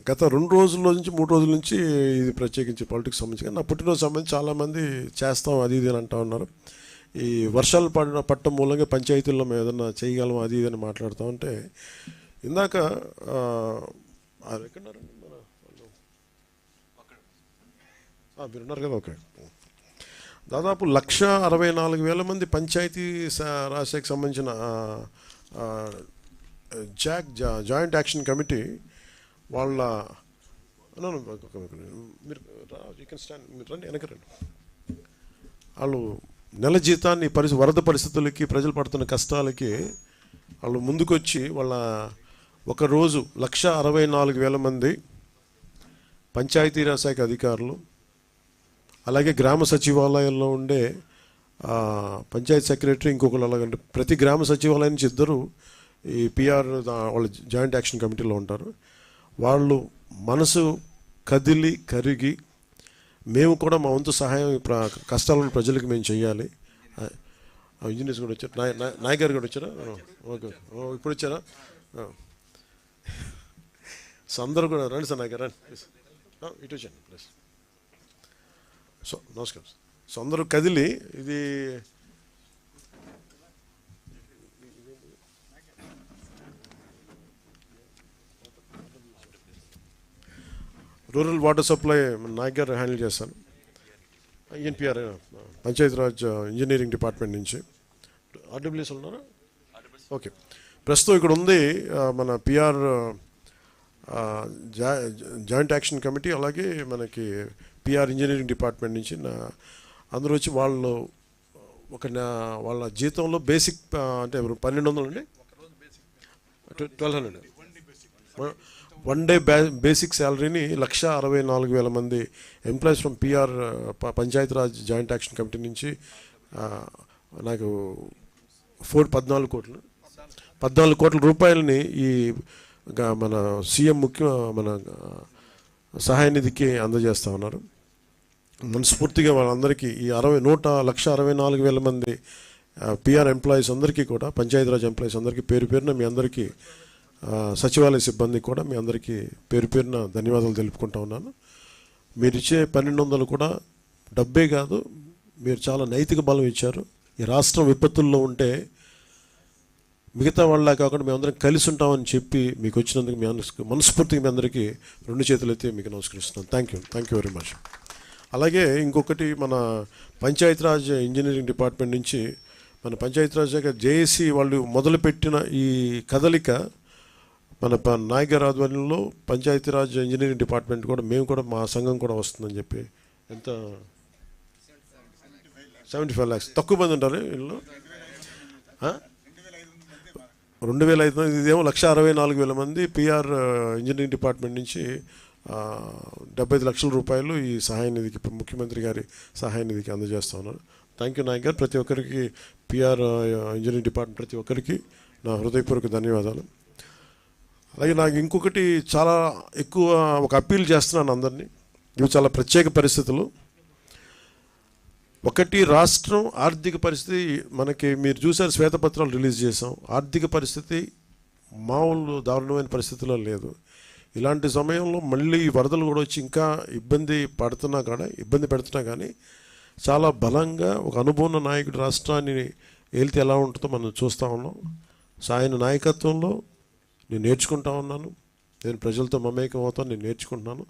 గత 2 రోజుల నుంచి 3 రోజుల నుంచి ఇది ప్రత్యేకించి పాలిటిక్స్ సంబంధించి నా పుట్టినరోజు సంబంధించి చాలామంది చేస్తాం అది ఇది అని అంటూ ఉన్నారు. ఈ వర్షాలు పట్టడం మూలంగా పంచాయతీల్లో మేము ఏదన్నా చేయగలం అది ఇది అని మాట్లాడుతూ ఉంటే ఇందాక ఎక్కడున్నారండి మన వాళ్ళు, మీరున్నారు కదా, ఓకే. దాదాపు 1,64,000 మంది పంచాయతీ రాజ్శాఖకి సంబంధించిన జాయింట్ యాక్షన్ కమిటీ వాళ్ళ మీరు మీరు రండి, వెనక రండి. వాళ్ళు నెల జీతాన్ని వరద పరిస్థితులకి ప్రజలు పడుతున్న కష్టాలకి వాళ్ళు ముందుకొచ్చి వాళ్ళ ఒకరోజు 1,64,000 మంది పంచాయతీరాజ్ శాఖ అధికారులు, అలాగే గ్రామ సచివాలయాల్లో ఉండే పంచాయతీ సెక్రటరీ, ఇంకొకరు, అలాగంటే ప్రతి గ్రామ సచివాలయం నుంచి 2 ఈ పిఆర్ వాళ్ళ జాయింట్ యాక్షన్ కమిటీలో ఉంటారు. వాళ్ళు మనసు కదిలి కరిగి మేము కూడా మా వంతు సహాయం కష్టాలను ప్రజలకు మేము చేయాలి. ఇంజనీర్స్ కూడా వచ్చారు, నాయక్ గారు కూడా వచ్చారా? ఓకే, ఇప్పుడు వచ్చారా? సో అందరూ కూడా రండి సార్, నాయక్ గారు రండి ప్లీజ్, ఇటు వచ్చాను ప్లీజ్. సో నమస్కారం. సో అందరూ కదిలి ఇది రూరల్ వాటర్ సప్లై నాయక్ గారు హ్యాండిల్ చేస్తాను. ఎన్పిఆర్ పంచాయతీరాజ్ ఇంజనీరింగ్ డిపార్ట్మెంట్ నుంచి. ఆర్డబ్ల్యూఎస్ ఉన్నారా? ఓకే. ప్రస్తుతం ఇక్కడ ఉంది మన పిఆర్ జాయింట్ యాక్షన్ కమిటీ, అలాగే మనకి పిఆర్ ఇంజనీరింగ్ డిపార్ట్మెంట్ నుంచి అందరూ వచ్చి వాళ్ళు వాళ్ళ జీతంలో బేసిక్ అంటే 1,200 అండి, 1,200 1 డే బేసిక్ శాలరీని 1,64,000 మంది employees from PR Panchayati Raj joint action committee నుంచి నాకు 14 కోట్ల రూపాయలని ఈ మన సీఎం మన సహాయ నిధికి అందజేస్తూ ఉన్నారు. మనస్ఫూర్తిగా వాళ్ళందరికీ ఈ 1,64,000 మంది పిఆర్ ఎంప్లాయీస్ అందరికీ కూడా, పంచాయతీరాజ్ ఎంప్లాయీస్ అందరికీ పేరు పేరున మీ అందరికీ, సచివాలయ సిబ్బంది కూడా మీ అందరికీ పేరు పేరున ధన్యవాదాలు తెలుపుకుంటా ఉన్నాను. మీరు ఇచ్చే 1,200 కూడా డబ్బే కాదు, మీరు చాలా నైతిక బలం ఇచ్చారు. ఈ రాష్ట్రం విపత్తుల్లో ఉంటే మిగతా వాళ్ళ కాకుండా మేమందరం కలిసి ఉంటామని చెప్పి మీకు వచ్చినందుకు మీ మనస్ఫూర్తిగా మీ అందరికీ 2 చేతులు ఎత్తి మీకు నమస్కరిస్తున్నాను. Thank you very much. అలాగే ఇంకొకటి, మన పంచాయతీరాజ్ ఇంజనీరింగ్ డిపార్ట్మెంట్ నుంచి మన పంచాయతీరాజ్ శాఖ జేఏసీ వాళ్ళు మొదలుపెట్టిన ఈ కదలిక మన నాయక్ గారి ఆధ్వర్యంలో పంచాయతీరాజ్ ఇంజనీరింగ్ డిపార్ట్మెంట్ కూడా మేము కూడా మా సంఘం కూడా వస్తుందని చెప్పి, ఎంత 75 lakhs, తక్కువ మంది ఉంటారు వీళ్ళు, 2,500, ఇదేమో 1,64,000 మంది పిఆర్ ఇంజనీరింగ్ డిపార్ట్మెంట్ నుంచి 75 లక్షల రూపాయలు ఈ సహాయ నిధికి, ముఖ్యమంత్రి గారి సహాయ నిధికి అందజేస్తా ఉన్నారు. థ్యాంక్ యూ నాయక్ గారు. ప్రతి ఒక్కరికి పిఆర్ ఇంజనీరింగ్ డిపార్ట్మెంట్ ప్రతి ఒక్కరికి నా హృదయపూర్వక ధన్యవాదాలు. అలాగే నాకు ఇంకొకటి చాలా ఎక్కువ ఒక అప్పీల్ చేస్తున్నాను అందరినీ. ఇవి చాలా ప్రత్యేక పరిస్థితులు. ఒకటి, రాష్ట్రం ఆర్థిక పరిస్థితి మనకి మీరు చూసారు, శ్వేతపత్రాలు రిలీజ్ చేసాం. ఆర్థిక పరిస్థితి మామూలు దారుణమైన పరిస్థితిలో లేదు. ఇలాంటి సమయంలో మళ్ళీ వరదలు కూడా వచ్చి ఇంకా ఇబ్బంది పెడుతున్నా కానీ చాలా బలంగా ఒక అనుభవం నాయకుడు రాష్ట్రాన్ని ఏలితే ఎలా ఉంటుందో మనం చూస్తూ ఉన్నాం. ఆయన నాయకత్వంలో నేను నేర్చుకుంటా ఉన్నాను, నేను ప్రజలతో మమేకం అవుతాను, నేను నేర్చుకుంటున్నాను.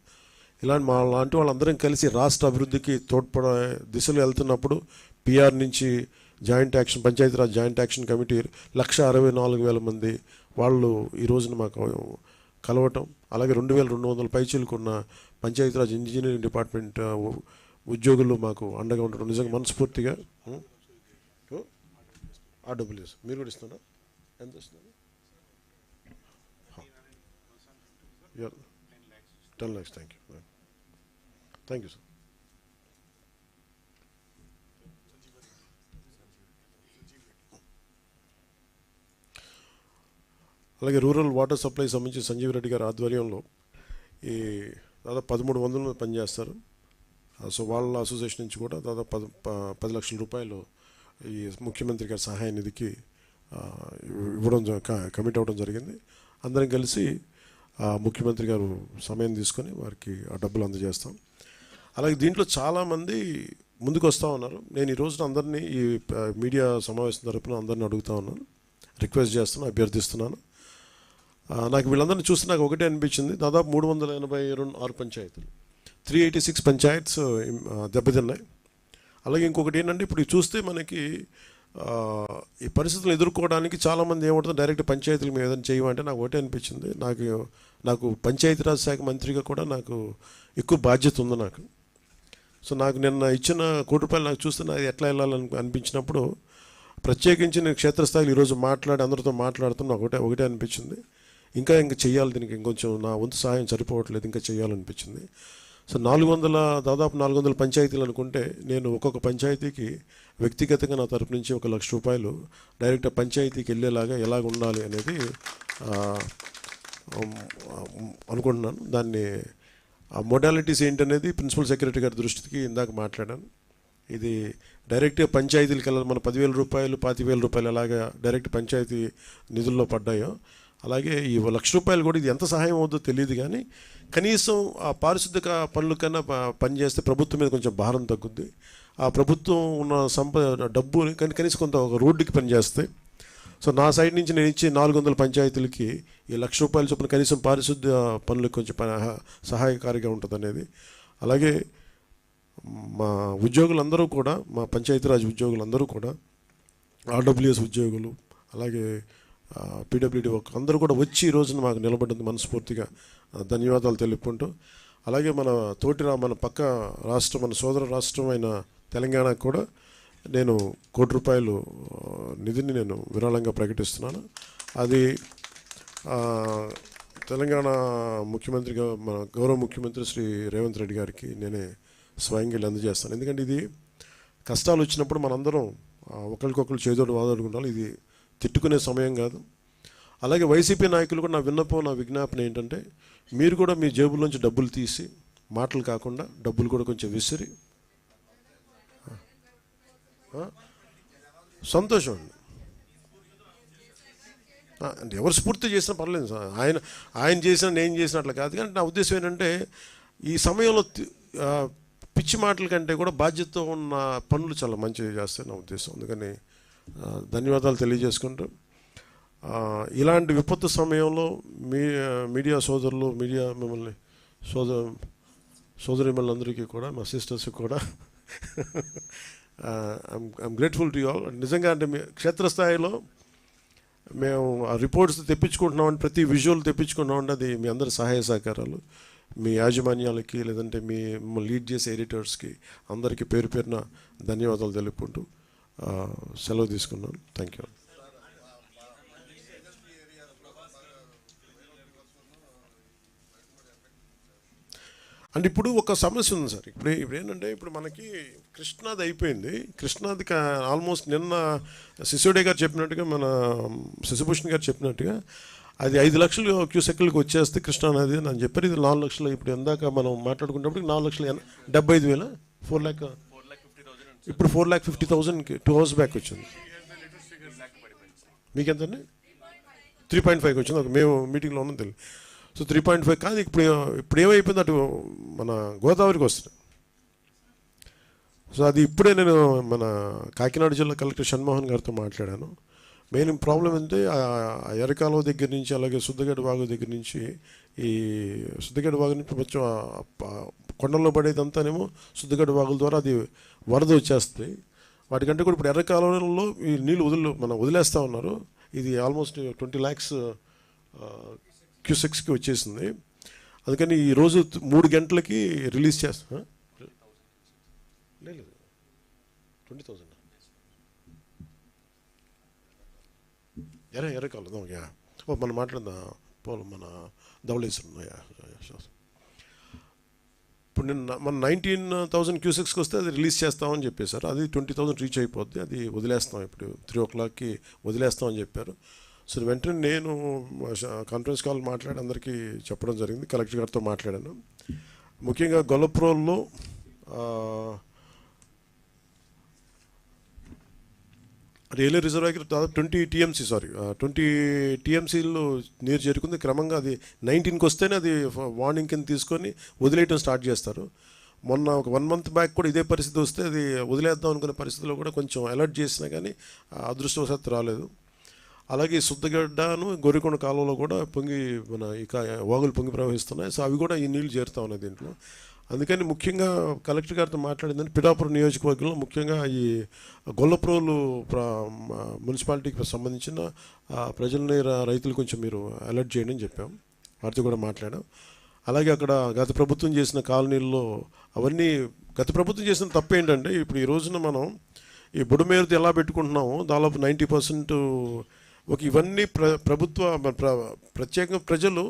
ఇలాంటి లాంటి వాళ్ళందరం కలిసి రాష్ట్ర అభివృద్ధికి తోడ్పడే దిశలో వెళ్తున్నప్పుడు పిఆర్ నుంచి పంచాయతీరాజ్ జాయింట్ యాక్షన్ కమిటీ 1,64,000 మంది వాళ్ళు ఈ రోజున మాకు కలవటం, అలాగే 2,200 పైచీలకున్న పంచాయతీరాజ్ ఇంజనీరింగ్ డిపార్ట్మెంట్ ఉద్యోగులు మాకు అండగా ఉండడం నిజంగా మనస్ఫూర్తిగా. ఆర్డబ్ల్యూఎస్ మీరు కూడా ఇస్తున్నారు, ఎంత ఇస్తున్నారు? 10 lakhs. Thank you, sir. అలాగే రూరల్ వాటర్ సప్లై సంబంధించి సంజీవ్ రెడ్డి గారి ఆధ్వర్యంలో ఈ దాదాపు 1300 మంది పనిచేస్తారు. సో వాళ్ళ అసోసియేషన్ నుంచి కూడా దాదాపు 10 లక్షల రూపాయలు ఈ ముఖ్యమంత్రి గారి సహాయ నిధికి ఇవ్వడం కమిట్ అవ్వడం జరిగింది. అందరం కలిసి ముఖ్యమంత్రి గారు సమయం తీసుకొని వారికి ఆ డబ్బులు అందజేస్తాం. అలాగే దీంట్లో చాలామంది ముందుకు వస్తూ ఉన్నారు. నేను ఈ రోజున అందరినీ ఈ మీడియా సమావేశం తరపున అందరినీ అడుగుతూ ఉన్నాను, రిక్వెస్ట్ చేస్తున్నాను, అభ్యర్థిస్తున్నాను. నాకు వీళ్ళందరినీ చూస్తే నాకు ఒకటే అనిపించింది, దాదాపు 386 పంచాయతీలు, 386 పంచాయత్స్ దెబ్బతిన్నాయి. అలాగే ఇంకొకటి ఏంటంటే ఇప్పుడు చూస్తే మనకి ఈ పరిస్థితులు ఎదుర్కోవడానికి చాలామంది ఏమంటుంది, డైరెక్ట్ పంచాయతీల మీద ఏదైనా చేయమంటే నాకు ఒకటే అనిపించింది, నాకు పంచాయతీరాజ్ శాఖ మంత్రిగా కూడా నాకు ఎక్కువ బాధ్యత ఉంది నాకు. సో నాకు నిన్న ఇచ్చిన ₹1 కోటి నాకు చూస్తే నాకు ఎట్లా వెళ్ళాలని అనిపించినప్పుడు ప్రత్యేకించి నేను క్షేత్రస్థాయిలో ఈరోజు అందరితో మాట్లాడుతున్నా ఒకటే అనిపించింది, ఇంకా చెయ్యాలి, దీనికి ఇంకొంచెం నా వంతు సహాయం సరిపోవట్లేదు, ఇంకా చేయాలనిపించింది. సో దాదాపు 400 పంచాయతీలు అనుకుంటే నేను ఒక్కొక్క పంచాయతీకి వ్యక్తిగతంగా నా తరపు నుంచి ₹1,00,000 డైరెక్ట్ పంచాయతీకి వెళ్ళేలాగా ఎలాగ ఉండాలి అనేది అనుకుంటున్నాను. దాన్ని ఆ మోడాలిటీస్ ఏంటనేది ప్రిన్సిపల్ సెక్రటరీ గారి దృష్టికి ఇందాక మాట్లాడాను. ఇది డైరెక్ట్గా పంచాయతీలకు వెళ్ళాలి. మన ₹10,000 ₹25,000 ఎలాగా డైరెక్ట్ పంచాయతీ నిధుల్లో పడ్డాయో అలాగే ఈ ₹1,00,000 కూడా ఇది ఎంత సహాయం అవుతుందో తెలియదు, కానీ కనీసం ఆ పారిశుద్ధ్య పనుల కన్నా పనిచేస్తే ప్రభుత్వం మీద కొంచెం భారం తగ్గుద్ది. ఆ ప్రభుత్వం ఉన్న డబ్బు కనీసం కొంత ఒక రోడ్డుకి పనిచేస్తే. సో నా సైడ్ నుంచి నేను ఇచ్చే 400 పంచాయతీలకి ఈ ₹1,00,000 చొప్పున కనీసం పారిశుద్ధ్య పనులకు కొంచెం సహాయకారిగా ఉంటుంది అనేది. అలాగే మా ఉద్యోగులందరూ కూడా, మా పంచాయతీరాజ్ ఉద్యోగులందరూ కూడా, ఆర్డబ్ల్యూఎస్ ఉద్యోగులు, అలాగే పీడబ్ల్యూడీ అందరూ కూడా వచ్చి ఈ రోజున మాకు నిలబడింది, మనస్ఫూర్తిగా ధన్యవాదాలు తెలుపుకుంటూ. అలాగే మన పక్క రాష్ట్రం, మన సోదర రాష్ట్రం అయిన తెలంగాణకు కూడా నేను ₹1 కోటి నిధిని నేను విరాళంగా ప్రకటిస్తున్నాను. అది తెలంగాణ ముఖ్యమంత్రిగా మన గౌరవ ముఖ్యమంత్రి శ్రీ రేవంత్ రెడ్డి గారికి నేనే స్వయంగా అందజేస్తాను. ఎందుకంటే ఇది కష్టాలు వచ్చినప్పుడు మనందరం ఒకరికొకరు చేదోడు వాదోడుకుంటాం. ఇది తిట్టుకునే సమయం కాదు. అలాగే వైసీపీ నాయకులు కూడా నా విజ్ఞాపన ఏంటంటే, మీరు కూడా మీ జేబుల్లోంచి డబ్బులు తీసి, మాటలు కాకుండా డబ్బులు కూడా కొంచెం విసిరి, సంతోషం అండి. అంటే ఎవరు స్ఫూర్తి చేసినా పర్లేదు సార్, ఆయన చేసినా నేను చేసినట్లు కాదు. కానీ నా ఉద్దేశం ఏంటంటే, ఈ సమయంలో పిచ్చి మాటల కంటే కూడా బాధ్యతతో ఉన్న పనులు చాలా మంచిగా చేస్తాయి నా ఉద్దేశం. అందుకని ధన్యవాదాలు తెలియజేసుకుంటూ, ఇలాంటి విపత్తు సమయంలో మీడియా సోదరులు, మిమ్మల్ని సోదరిమణులందరికీ కూడా, మా సిస్టర్స్కి కూడా I'm grateful to you all. నిజంగా అంటే క్షేత్రస్థాయిలో మేము ఆ రిపోర్ట్స్ తెప్పించుకుంటున్నామంటే, ప్రతి విజువల్ తెప్పించుకుంటున్నామంటే అది మీ అందరి సహాయ సహకారాలు, మీ యాజమాన్యాలకి, లేదంటే మిమ్మల్ని లీడ్ చేసే ఎడిటర్స్కి అందరికీ పేరు పేరున ధన్యవాదాలు తెలుపుకుంటూ సెలవు తీసుకున్నాను. Thank you. అంటే ఇప్పుడు ఒక సమస్య ఉంది సార్. ఇప్పుడు ఏంటంటే, ఇప్పుడు మనకి కృష్ణాది అయిపోయింది. కృష్ణాది ఆల్మోస్ట్ నిన్న సిసోడే గారు చెప్పినట్టుగా, మన శశిభూషణ్ గారు చెప్పినట్టుగా అది 5 లక్షలు క్యూసెక్లకు వచ్చేస్తే కృష్ణానది అని చెప్పారు. ఇది 4 లక్షలు. ఇప్పుడు ఎందాక మనం మాట్లాడుకున్నప్పుడు 4,75,000 4 lakh, ఇప్పుడు 4,50,000కి 2 hours బ్యాక్ వచ్చింది. మీకు ఎంతండి? 3.5 వచ్చింది. ఒక మేము మీటింగ్లో ఉన్నాం తెలియదు. సో 3.5 కాదు, ఇప్పుడు ఏమైపోయింది, అటు మన గోదావరికి వస్తుంది. సో అది ఇప్పుడే నేను మన కాకినాడ జిల్లా కలెక్టర్ షణ్మోహన్ గారితో మాట్లాడాను. మెయిన్ ప్రాబ్లం ఏంటంటే, ఎర్రకాలువ దగ్గర నుంచి, అలాగే సుద్దగడ్డ వాగు దగ్గర నుంచి, ఈ సుద్దగడ్డ వాగు నుంచి కొంచెం కొండల్లో పడేదంతానేమో సుద్దగడ్డ వాగుల ద్వారా అది వరద వచ్చేస్తుంది. వాటికంటే కూడా ఇప్పుడు ఎర్రకాలువలో ఈ నీళ్ళు వదిలేస్తూ ఉన్నారు. ఇది ఆల్మోస్ట్ 20 lakhs క్యూసెక్స్కి వచ్చేసింది. అందుకని ఈరోజు 3 గంటలకి రిలీజ్ చేస్తా. లేదు 20,000 ఎర్రకాలం మనం మాట్లాడదా మన ధవళేశ్వరం. ఇప్పుడు నిన్న మన 19,000 క్యూసెక్స్కి వస్తే అది రిలీజ్ చేస్తామని చెప్పేశారు. అది 20,000 రీచ్ అయిపోద్ది, అది వదిలేస్తాం, ఇప్పుడు 3 o'clockకి వదిలేస్తామని చెప్పారు. సో వెంటనే నేను కాన్ఫరెన్స్ కాల్ మాట్లాడి అందరికీ చెప్పడం జరిగింది. కలెక్టర్ గారితో మాట్లాడాను. ముఖ్యంగా గొల్లప్రోల్లో రియలే రిజర్వాయర్కి దాదాపు 20 టీఎంసీలు నీరు చేరుకుంది. క్రమంగా అది 19కి వస్తేనే అది వార్నింగ్ కింద తీసుకొని వదిలేయటం స్టార్ట్ చేస్తారు. మొన్న ఒక 1 month బ్యాక్ కూడా ఇదే పరిస్థితి వస్తే అది వదిలేద్దాం అనుకునే పరిస్థితిలో కూడా కొంచెం అలర్ట్ చేసినా కానీ అదృష్టవశాత్తు రాలేదు. అలాగే శుద్ధగడ్డను గొర్రెకొండ కాలువలో కూడా వాగులు పొంగి ప్రవహిస్తున్నాయి. సో అవి కూడా ఈ నీళ్లు చేరుతా ఉన్నాయి దీంట్లో. అందుకని ముఖ్యంగా కలెక్టర్ గారితో మాట్లాడిందని పిఠాపురం నియోజకవర్గంలో ముఖ్యంగా ఈ గొల్లప్రోలు మున్సిపాలిటీకి సంబంధించిన ప్రజల్ని రైతులు కొంచెం మీరు అలర్ట్ చేయండి అని చెప్పాం. వారితో కూడా మాట్లాడాం. అలాగే అక్కడ గత ప్రభుత్వం చేసిన కాలనీల్లో అవన్నీ గత ప్రభుత్వం చేసిన తప్పు ఏంటంటే, ఇప్పుడు ఈ రోజున మనం ఈ బుడమేరుతో ఎలా పెట్టుకుంటున్నామో దాదాపు 90% ఇవన్నీ ప్రత్యేకంగా ప్రజలు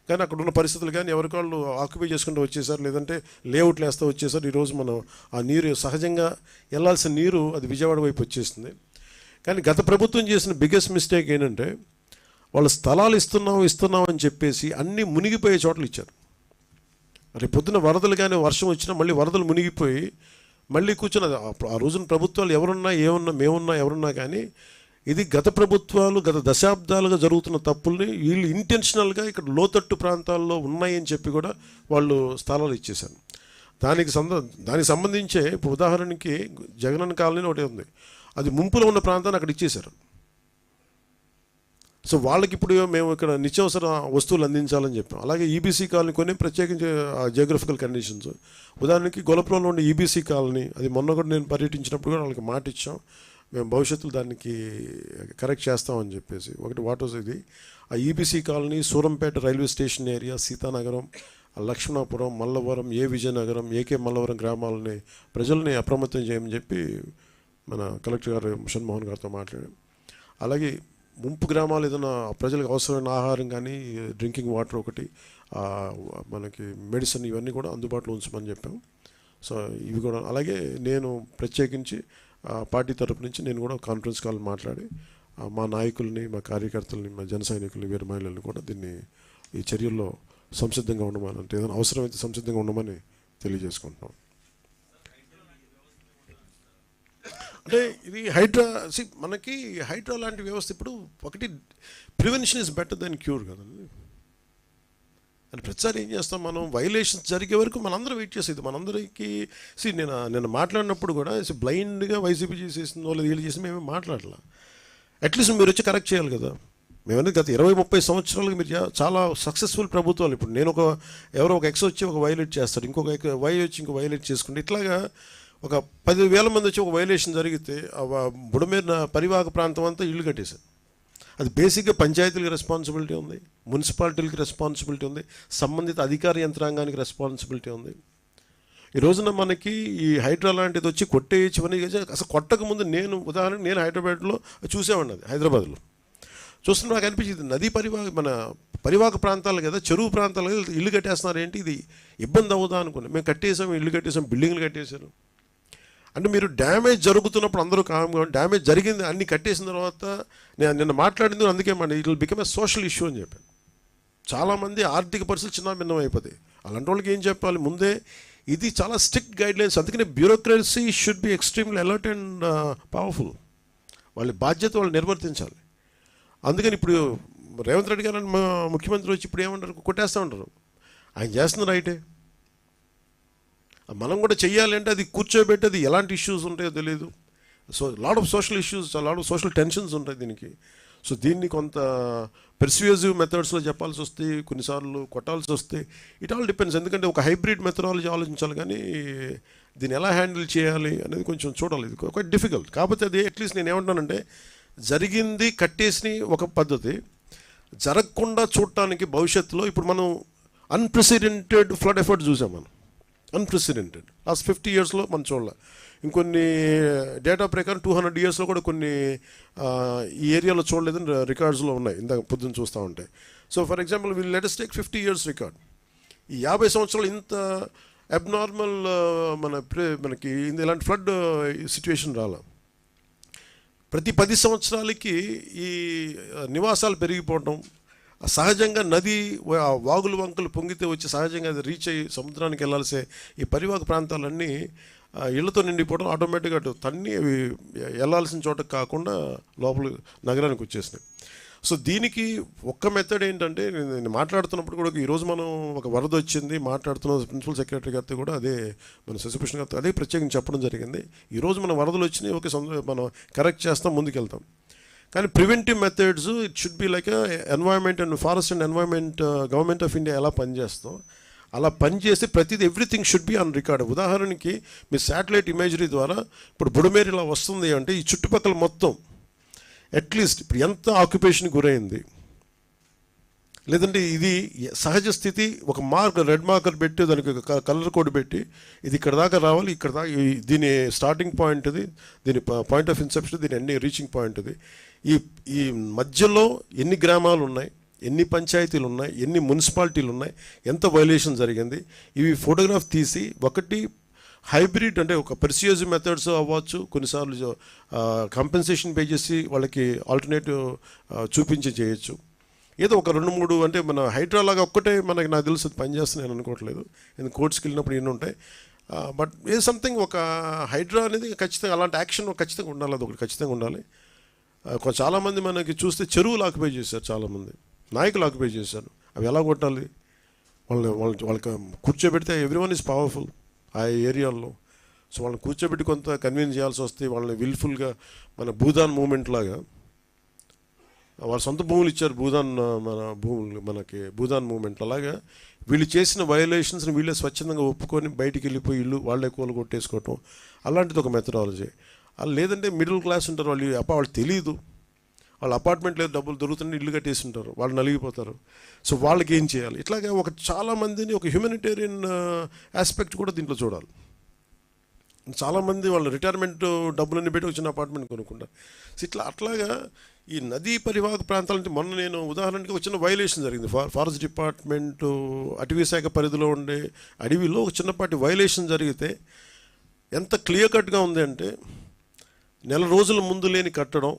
కానీ అక్కడ ఉన్న పరిస్థితులు కానీ ఎవరికాళ్ళు ఆక్యుపై చేసుకుంటూ వచ్చేసారు, లేదంటే లేఅవుట్లు వేస్తూ వచ్చేసారు. ఈరోజు మనం ఆ నీరు సహజంగా వెళ్ళాల్సిన నీరు అది విజయవాడ వైపు వచ్చేసింది. కానీ గత ప్రభుత్వం చేసిన బిగ్గెస్ట్ మిస్టేక్ ఏంటంటే, వాళ్ళు స్థలాలు ఇస్తున్నాం అని చెప్పేసి అన్నీ మునిగిపోయే చోట్ల ఇచ్చారు. రేపు పొద్దున వరదలు కానీ వర్షం వచ్చినా మళ్ళీ వరదలు మునిగిపోయి మళ్ళీ కూర్చున్న ఆ రోజున ప్రభుత్వాలు ఎవరున్నా మేమున్నా ఎవరున్నా కానీ ఇది గత ప్రభుత్వాలు గత దశాబ్దాలుగా జరుగుతున్న తప్పుల్ని వీళ్ళు ఇంటెన్షనల్గా ఇక్కడ లోతట్టు ప్రాంతాల్లో ఉన్నాయని చెప్పి కూడా వాళ్ళు స్థలాలు ఇచ్చేశారు. దానికి సంబంధించే ఇప్పుడు ఉదాహరణకి జగనన్న కాలనీ ఒకటి ఉంది, అది ముంపులో ఉన్న ప్రాంతాన్ని అక్కడ ఇచ్చేశారు. సో వాళ్ళకి ఇప్పుడు మేము ఇక్కడ నిత్యావసర వస్తువులు అందించాలని చెప్పాం. అలాగే ఈబీసీ కాలనీ కొన్ని ప్రత్యేకించి జియోగ్రఫికల్ కండిషన్స్, ఉదాహరణకి గొల్లపురంలో ఉండే ఈబీసీ కాలనీ, అది మొన్న కూడా నేను పర్యటించినప్పుడు కూడా వాళ్ళకి మాట ఇచ్చాం, మేము భవిష్యత్తులో దానికి కరెక్ట్ చేస్తామని చెప్పేసి. ఒకటి వాటర్స్ ఇది ఆ EBC colony, Surampeta railway station area, Sitanagaram, Lakshmanapuram, Mallavaram, Vizianagaram, Mallavaram గ్రామాలని ప్రజల్ని అప్రమత్తం చేయమని చెప్పి మన కలెక్టర్ గారు షణ్మోహన్ గారితో మాట్లాడాం. అలాగే ముంపు గ్రామాలు ఏదైనా ప్రజలకు అవసరమైన ఆహారం కానీ, డ్రింకింగ్ వాటర్ ఒకటి, మనకి మెడిసిన్ ఇవన్నీ కూడా అందుబాటులో ఉంచమని చెప్పాం. సో ఇవి కూడా అలాగే నేను ప్రత్యేకించి పార్టీ తరపు నుంచి నేను కూడా కాన్ఫరెన్స్ కాల్ మాట్లాడి మా నాయకుల్ని, మా కార్యకర్తలని, మా జన సైనికుల్ని, వీర మహిళల్ని కూడా ఈ చర్యల్లో సంసిద్ధంగా ఉండమని, అంటే ఏదైనా అవసరమైతే సంసిద్ధంగా ఉండమని తెలియజేసుకుంటున్నాం. అంటే ఇది మనకి హైడ్రా లాంటి వ్యవస్థ ఇప్పుడు ఒకటి prevention is better than cure కదండి. అని ప్రతిసారి ఏం చేస్తాం మనం, వైలేషన్స్ జరిగే వరకు మనందరం వెయిట్ చేసేది. మనందరికీ నేను మాట్లాడినప్పుడు కూడా బ్లైండ్గా వైసీపీ చేసేసిందో లేదా వీళ్ళు చేసి మేమే మాట్లాడలా. అట్లీస్ట్ మీరు వచ్చి కరెక్ట్ చేయాలి కదా. మేమనేది గత 20-30 సంవత్సరాలుగా మీరు చాలా సక్సెస్ఫుల్ ప్రభుత్వాలు. ఇప్పుడు నేను ఎవరో ఒక ఎక్స్ వచ్చి ఒక వైలేట్ చేస్తాడు, ఇంకొక వై వచ్చి ఇంకో వైలేట్ చేసుకుంటే, ఇట్లాగా ఒక 10,000 మంది వచ్చి ఒక వైలేషన్ జరిగితే బుడమేరు పరివాహక ప్రాంతం అంతా ఇల్లు కట్టేశారు. అది బేసిక్గా పంచాయతీలకు రెస్పాన్సిబిలిటీ ఉంది, మున్సిపాలిటీలకు రెస్పాన్సిబిలిటీ ఉంది, సంబంధిత అధికార యంత్రాంగానికి రెస్పాన్సిబిలిటీ ఉంది. ఈ రోజున మనకి ఈ హైడ్రా లాంటిది వచ్చి కొట్టేయచ్చని అసలు కొట్టకముందు నేను హైదరాబాద్లో చూసేవాడిని, అది హైదరాబాద్లో చూస్తున్నా నాకు అనిపించింది, నదీ మన పరివాహక ప్రాంతాలు కదా, చెరువు ప్రాంతాలు కదా, ఇల్లు కట్టేస్తున్నారు ఏంటి, ఇది ఇబ్బంది అవుదా అనుకున్నాను. మేము ఇల్లు కట్టేసాం, బిల్డింగ్లు కట్టేశారు. అంటే మీరు డ్యామేజ్ జరుగుతున్నప్పుడు అందరూ కామ్గా, డ్యామేజ్ జరిగింది అన్ని కట్టేసిన తర్వాత నేను నిన్న మాట్లాడింది అందుకే it will become a social issue అని చెప్పాను. చాలామంది ఆర్థిక పరిస్థితులు చిన్న భిన్నం అయిపోతాయి. అలాంటి వాళ్ళకి ఏం చెప్పాలి, ముందే ఇది చాలా స్ట్రిక్ట్ గైడ్లైన్స్. అందుకనే bureaucracy should be extremely alert and powerful. వాళ్ళ బాధ్యత వాళ్ళు నిర్వర్తించాలి. అందుకని ఇప్పుడు రేవంత్ రెడ్డి గారు ముఖ్యమంత్రి వచ్చి ఇప్పుడు ఏమంటారు, కొట్టేస్తూ ఉంటారు. ఆయన చేస్తున్న రైటే, మనం కూడా చెయ్యాలి. అంటే అది కూర్చోబెట్టి అది ఎలాంటి ఇష్యూస్ ఉంటాయో తెలియదు. So lot of social issues, lot of social tensions ఉంటాయి దీనికి. సో దీన్ని కొంత పెర్స్యూజివ్ మెథడ్స్లో చెప్పాల్సి వస్తే, కొన్నిసార్లు కొట్టాల్సి వస్తే, ఇట్ ఆల్ డిపెండ్స్. ఎందుకంటే ఒక హైబ్రిడ్ మెథడాలజీ ఆలోచించాలి, కానీ దీన్ని ఎలా హ్యాండిల్ చేయాలి అనేది కొంచెం చూడాలి. ఇది ఒక డిఫికల్ట్. కాకపోతే అది అట్లీస్ట్ నేను ఏమంటానంటే, జరిగింది కట్టేసి ఒక పద్ధతి, జరగకుండా చూడటానికి భవిష్యత్తులో ఇప్పుడు మనం అన్ప్రెసిడెంటెడ్ ఫ్లడ్ ఎఫర్ట్ చూసాం. మనం అన్ప్రెసిడెంటెడ్ లాస్ట్ 50 yearsలో మనం చూడాలి. ఇంకొన్ని డేటా ప్రకారం 200 yearsలో కూడా కొన్ని ఈ ఏరియాలో చూడలేదని రికార్డ్స్లో ఉన్నాయి, ఇందాక పొద్దున్న చూస్తూ ఉంటాయి. So for example let us take 50 years record. ఈ 50 సంవత్సరాలు ఇంత అబ్నార్మల్ మనకి ఇలాంటి ఫ్లడ్ సిచ్యువేషన్ రాలే. ప్రతి 10 సంవత్సరాలకి ఈ నివాసాలు పెరిగిపోవటం, సహజంగా నది వాగులు వంకలు పొంగితే వచ్చి సహజంగా అది రీచ్ అయ్యి సముద్రానికి వెళ్ళాల్సే ఈ పరివాహక ప్రాంతాలన్నీ ఇళ్లతో నిండిపోవడం, ఆటోమేటిక్గా అటు తన్ని అవి వెళ్ళాల్సిన చోట కాకుండా లోపల నగరానికి వచ్చేసినాయి. సో దీనికి ఒక్క మెథడ్ ఏంటంటే, నేను మాట్లాడుతున్నప్పుడు కూడా ఈరోజు మనం ఒక వరద వచ్చింది మాట్లాడుతున్న ప్రిన్సిపల్ సెక్రటరీ గారితో కూడా అదే, మన శశిభూషణ్ గారితో అదే ప్రత్యేకంగా చెప్పడం జరిగింది. ఈరోజు మన వరదలు వచ్చినాయి, ఓకే మనం కరెక్ట్ చేస్తాం, ముందుకెళ్తాం. కానీ preventive methods it should be like environment and forest and environment government of India ఎలా పనిచేస్తాం అలా పనిచేసి ప్రతిదీ everything should be on record. ఉదాహరణకి మీ శాటిలైట్ ఇమేజరీ ద్వారా ఇప్పుడు బుడమేరు ఇలా వస్తుంది అంటే ఈ చుట్టుపక్కల మొత్తం అట్లీస్ట్ ఇప్పుడు ఎంత ఆక్యుపేషన్ గురైంది, లేదంటే ఇది సహజ స్థితి ఒక రెడ్ మార్కర్ పెట్టి దానికి కలర్ కోడ్ పెట్టి ఇది ఇక్కడ దాకా రావాలి, ఇక్కడ దాకా దీని స్టార్టింగ్ పాయింట్ ఇది, దీని పాయింట్ ఆఫ్ ఇన్సెప్షన్, దీని అన్ని రీచింగ్ పాయింట్ ఇది. ఈ మధ్యలో ఎన్ని గ్రామాలు ఉన్నాయి, ఎన్ని పంచాయతీలు ఉన్నాయి, ఎన్ని మున్సిపాలిటీలు ఉన్నాయి, ఎంత వైలేషన్ జరిగింది, ఇవి ఫోటోగ్రాఫ్ తీసి ఒకటి హైబ్రిడ్ అంటే ఒక పర్సియూజివ్ మెథడ్స్ అవ్వచ్చు, కొన్నిసార్లు కంపెన్సేషన్ పే చేసి వాళ్ళకి ఆల్టర్నేటివ్ చూపించి చేయొచ్చు. ఏదో ఒక 2-3 అంటే మన హైడ్రా లాగా ఒక్కటే నాకు తెలుసు పనిచేస్తుంది నేను అనుకోవట్లేదు, ఎందుకు కోర్ట్స్కి వెళ్ళినప్పుడు ఎన్ని ఉంటాయి. బట్ ఏ సంథింగ్ ఒక హైడ్రా అనేది ఖచ్చితంగా అలాంటి యాక్షన్ ఖచ్చితంగా ఉండాలి, అది ఒకటి ఖచ్చితంగా ఉండాలి. చాలామంది మనకి చూస్తే చెరువులు ఆక్యుపై చేశారు, చాలామంది నాయకులు ఆక్యుపై చేశారు. అవి ఎలా కొట్టాలి, వాళ్ళకి కూర్చోబెడితే ఎవ్రీవన్ ఈజ్ పవర్ఫుల్ ఆ ఏరియాల్లో. సో వాళ్ళని కూర్చోబెట్టి కొంత కన్విన్స్ చేయాల్సి వస్తే వాళ్ళని విల్ఫుల్గా మన భూదాన్ మూమెంట్ లాగా వాళ్ళ సొంత భూములు ఇచ్చారు, మన భూములు మనకి భూదాన్ మూమెంట్ అలాగా వీళ్ళు చేసిన వయలేషన్స్ని వీళ్ళే స్వచ్ఛందంగా ఒప్పుకొని బయటికి వెళ్ళిపోయి ఇల్లు వాళ్ళే కూల కొట్టేసుకోవటం, అలాంటిది ఒక మెథడాలజీ. లేదంటే మిడిల్ క్లాస్ ఉంటారు, వాళ్ళు తెలియదు, వాళ్ళ అపార్ట్మెంట్ లేదు, డబ్బులు దొరుకుతుంటే ఇల్లు కట్టేసి ఉంటారు, వాళ్ళు నలిగిపోతారు. సో వాళ్ళకి ఏం చేయాలి, ఇట్లాగే చాలామందిని ఒక హ్యూమనిటేరియన్ ఆస్పెక్ట్ కూడా దీంట్లో చూడాలి. చాలామంది వాళ్ళు రిటైర్మెంట్ డబ్బులన్నీ పెట్టి వచ్చిన అపార్ట్మెంట్ కొనుక్కుంటారు. సో అట్లాగా ఈ నదీ పరివాహక ప్రాంతాలంటే మొన్న నేను ఉదాహరణకి వచ్చిన వైలేషన్ జరిగింది. ఫారెస్ట్ డిపార్ట్మెంట్ అటవీ శాఖ పరిధిలో ఉండే అడవిలో ఒక చిన్నపాటి వైలేషన్ జరిగితే ఎంత క్లియర్ కట్గా ఉంది అంటే, నెల రోజుల ముందు లేని కట్టడం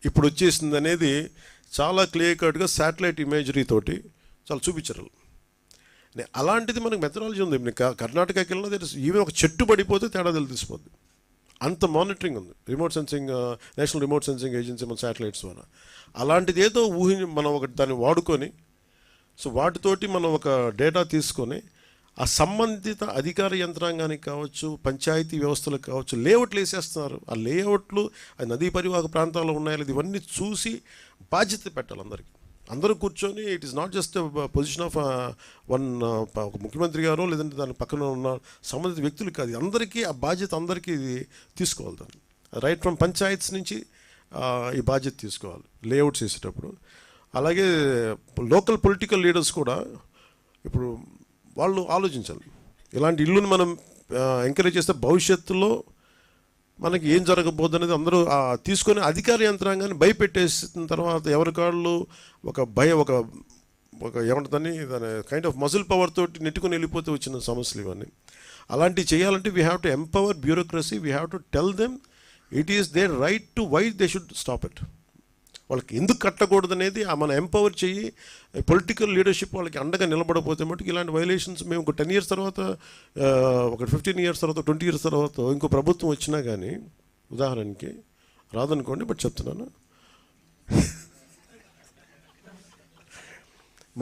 ఇప్పుడు వచ్చేసింది అనేది చాలా క్లియర్ కట్గా శాటిలైట్ ఇమేజరీ తోటి చాలా చూపించారు. అలాంటిది మనకు మెథడాలజీ ఉంది. కర్ణాటకకి వెళ్ళినా ఈవెన్ ఒక చెట్టు పడిపోతే తేడా తెలిసిపోద్ది, అంత మానిటరింగ్ ఉంది. Remote sensing, national remote sensing agency మన శాటిలైట్స్ ద్వారా. అలాంటిది ఏదో మనం దాన్ని వాడుకొని, సో వాటితోటి మనం ఒక డేటా తీసుకొని ఆ సంబంధిత అధికార యంత్రాంగానికి కావచ్చు, పంచాయతీ వ్యవస్థలకు కావచ్చు, లేఅవుట్లు వేసేస్తున్నారు. ఆ లేఅవుట్లు ఆ నదీ పరివాహక ప్రాంతాల్లో ఉన్నాయో లేదు ఇవన్నీ చూసి బాధ్యత పెట్టాలి అందరికీ. అందరూ కూర్చొని it is not just position of ఒక ముఖ్యమంత్రి గారో లేదంటే దాని పక్కన ఉన్న సంబంధిత వ్యక్తులు కాదు, అందరికీ ఆ బాధ్యత అందరికీ ఇది తీసుకోవాలి. దాన్ని రైట్ ఫ్రమ్ పంచాయత్స్ నుంచి ఈ బాధ్యత తీసుకోవాలి లేఅవుట్స్ వేసేటప్పుడు. అలాగే లోకల్ పొలిటికల్ లీడర్స్ కూడా ఇప్పుడు వాళ్ళు ఆలోచించాలి. ఇలాంటి ఇల్లుని మనం ఎంకరేజ్ చేస్తే భవిష్యత్తులో మనకి ఏం జరగబోద్దు అనేది అందరూ తీసుకొని అధికార యంత్రాంగాన్ని భయపెట్టేసిన తర్వాత ఎవరికాళ్ళు ఒక ఏమంటుందని దాని కైండ్ ఆఫ్ మజిల్ పవర్ తోటి నెట్టుకుని వెళ్ళిపోతే వచ్చిన సమస్యలు ఇవన్నీ. అలాంటివి చేయాలంటే we have to empower bureaucracy, we have to tell them it is their right to why they should stop it. వాళ్ళకి ఎందుకు కట్టకూడదు అనేది మనం ఎంపవర్ చెయ్యి. పొలిటికల్ లీడర్షిప్ వాళ్ళకి అండగా నిలబడకపోతే మటుకు ఇలాంటి వైలేషన్స్ మేము ఒక 10 years తర్వాత, ఒక 15 years తర్వాత, 20 years తర్వాత ఇంకో ప్రభుత్వం వచ్చినా కానీ ఉదాహరణకి రాదనుకోండి, బట్ చెప్తున్నాను,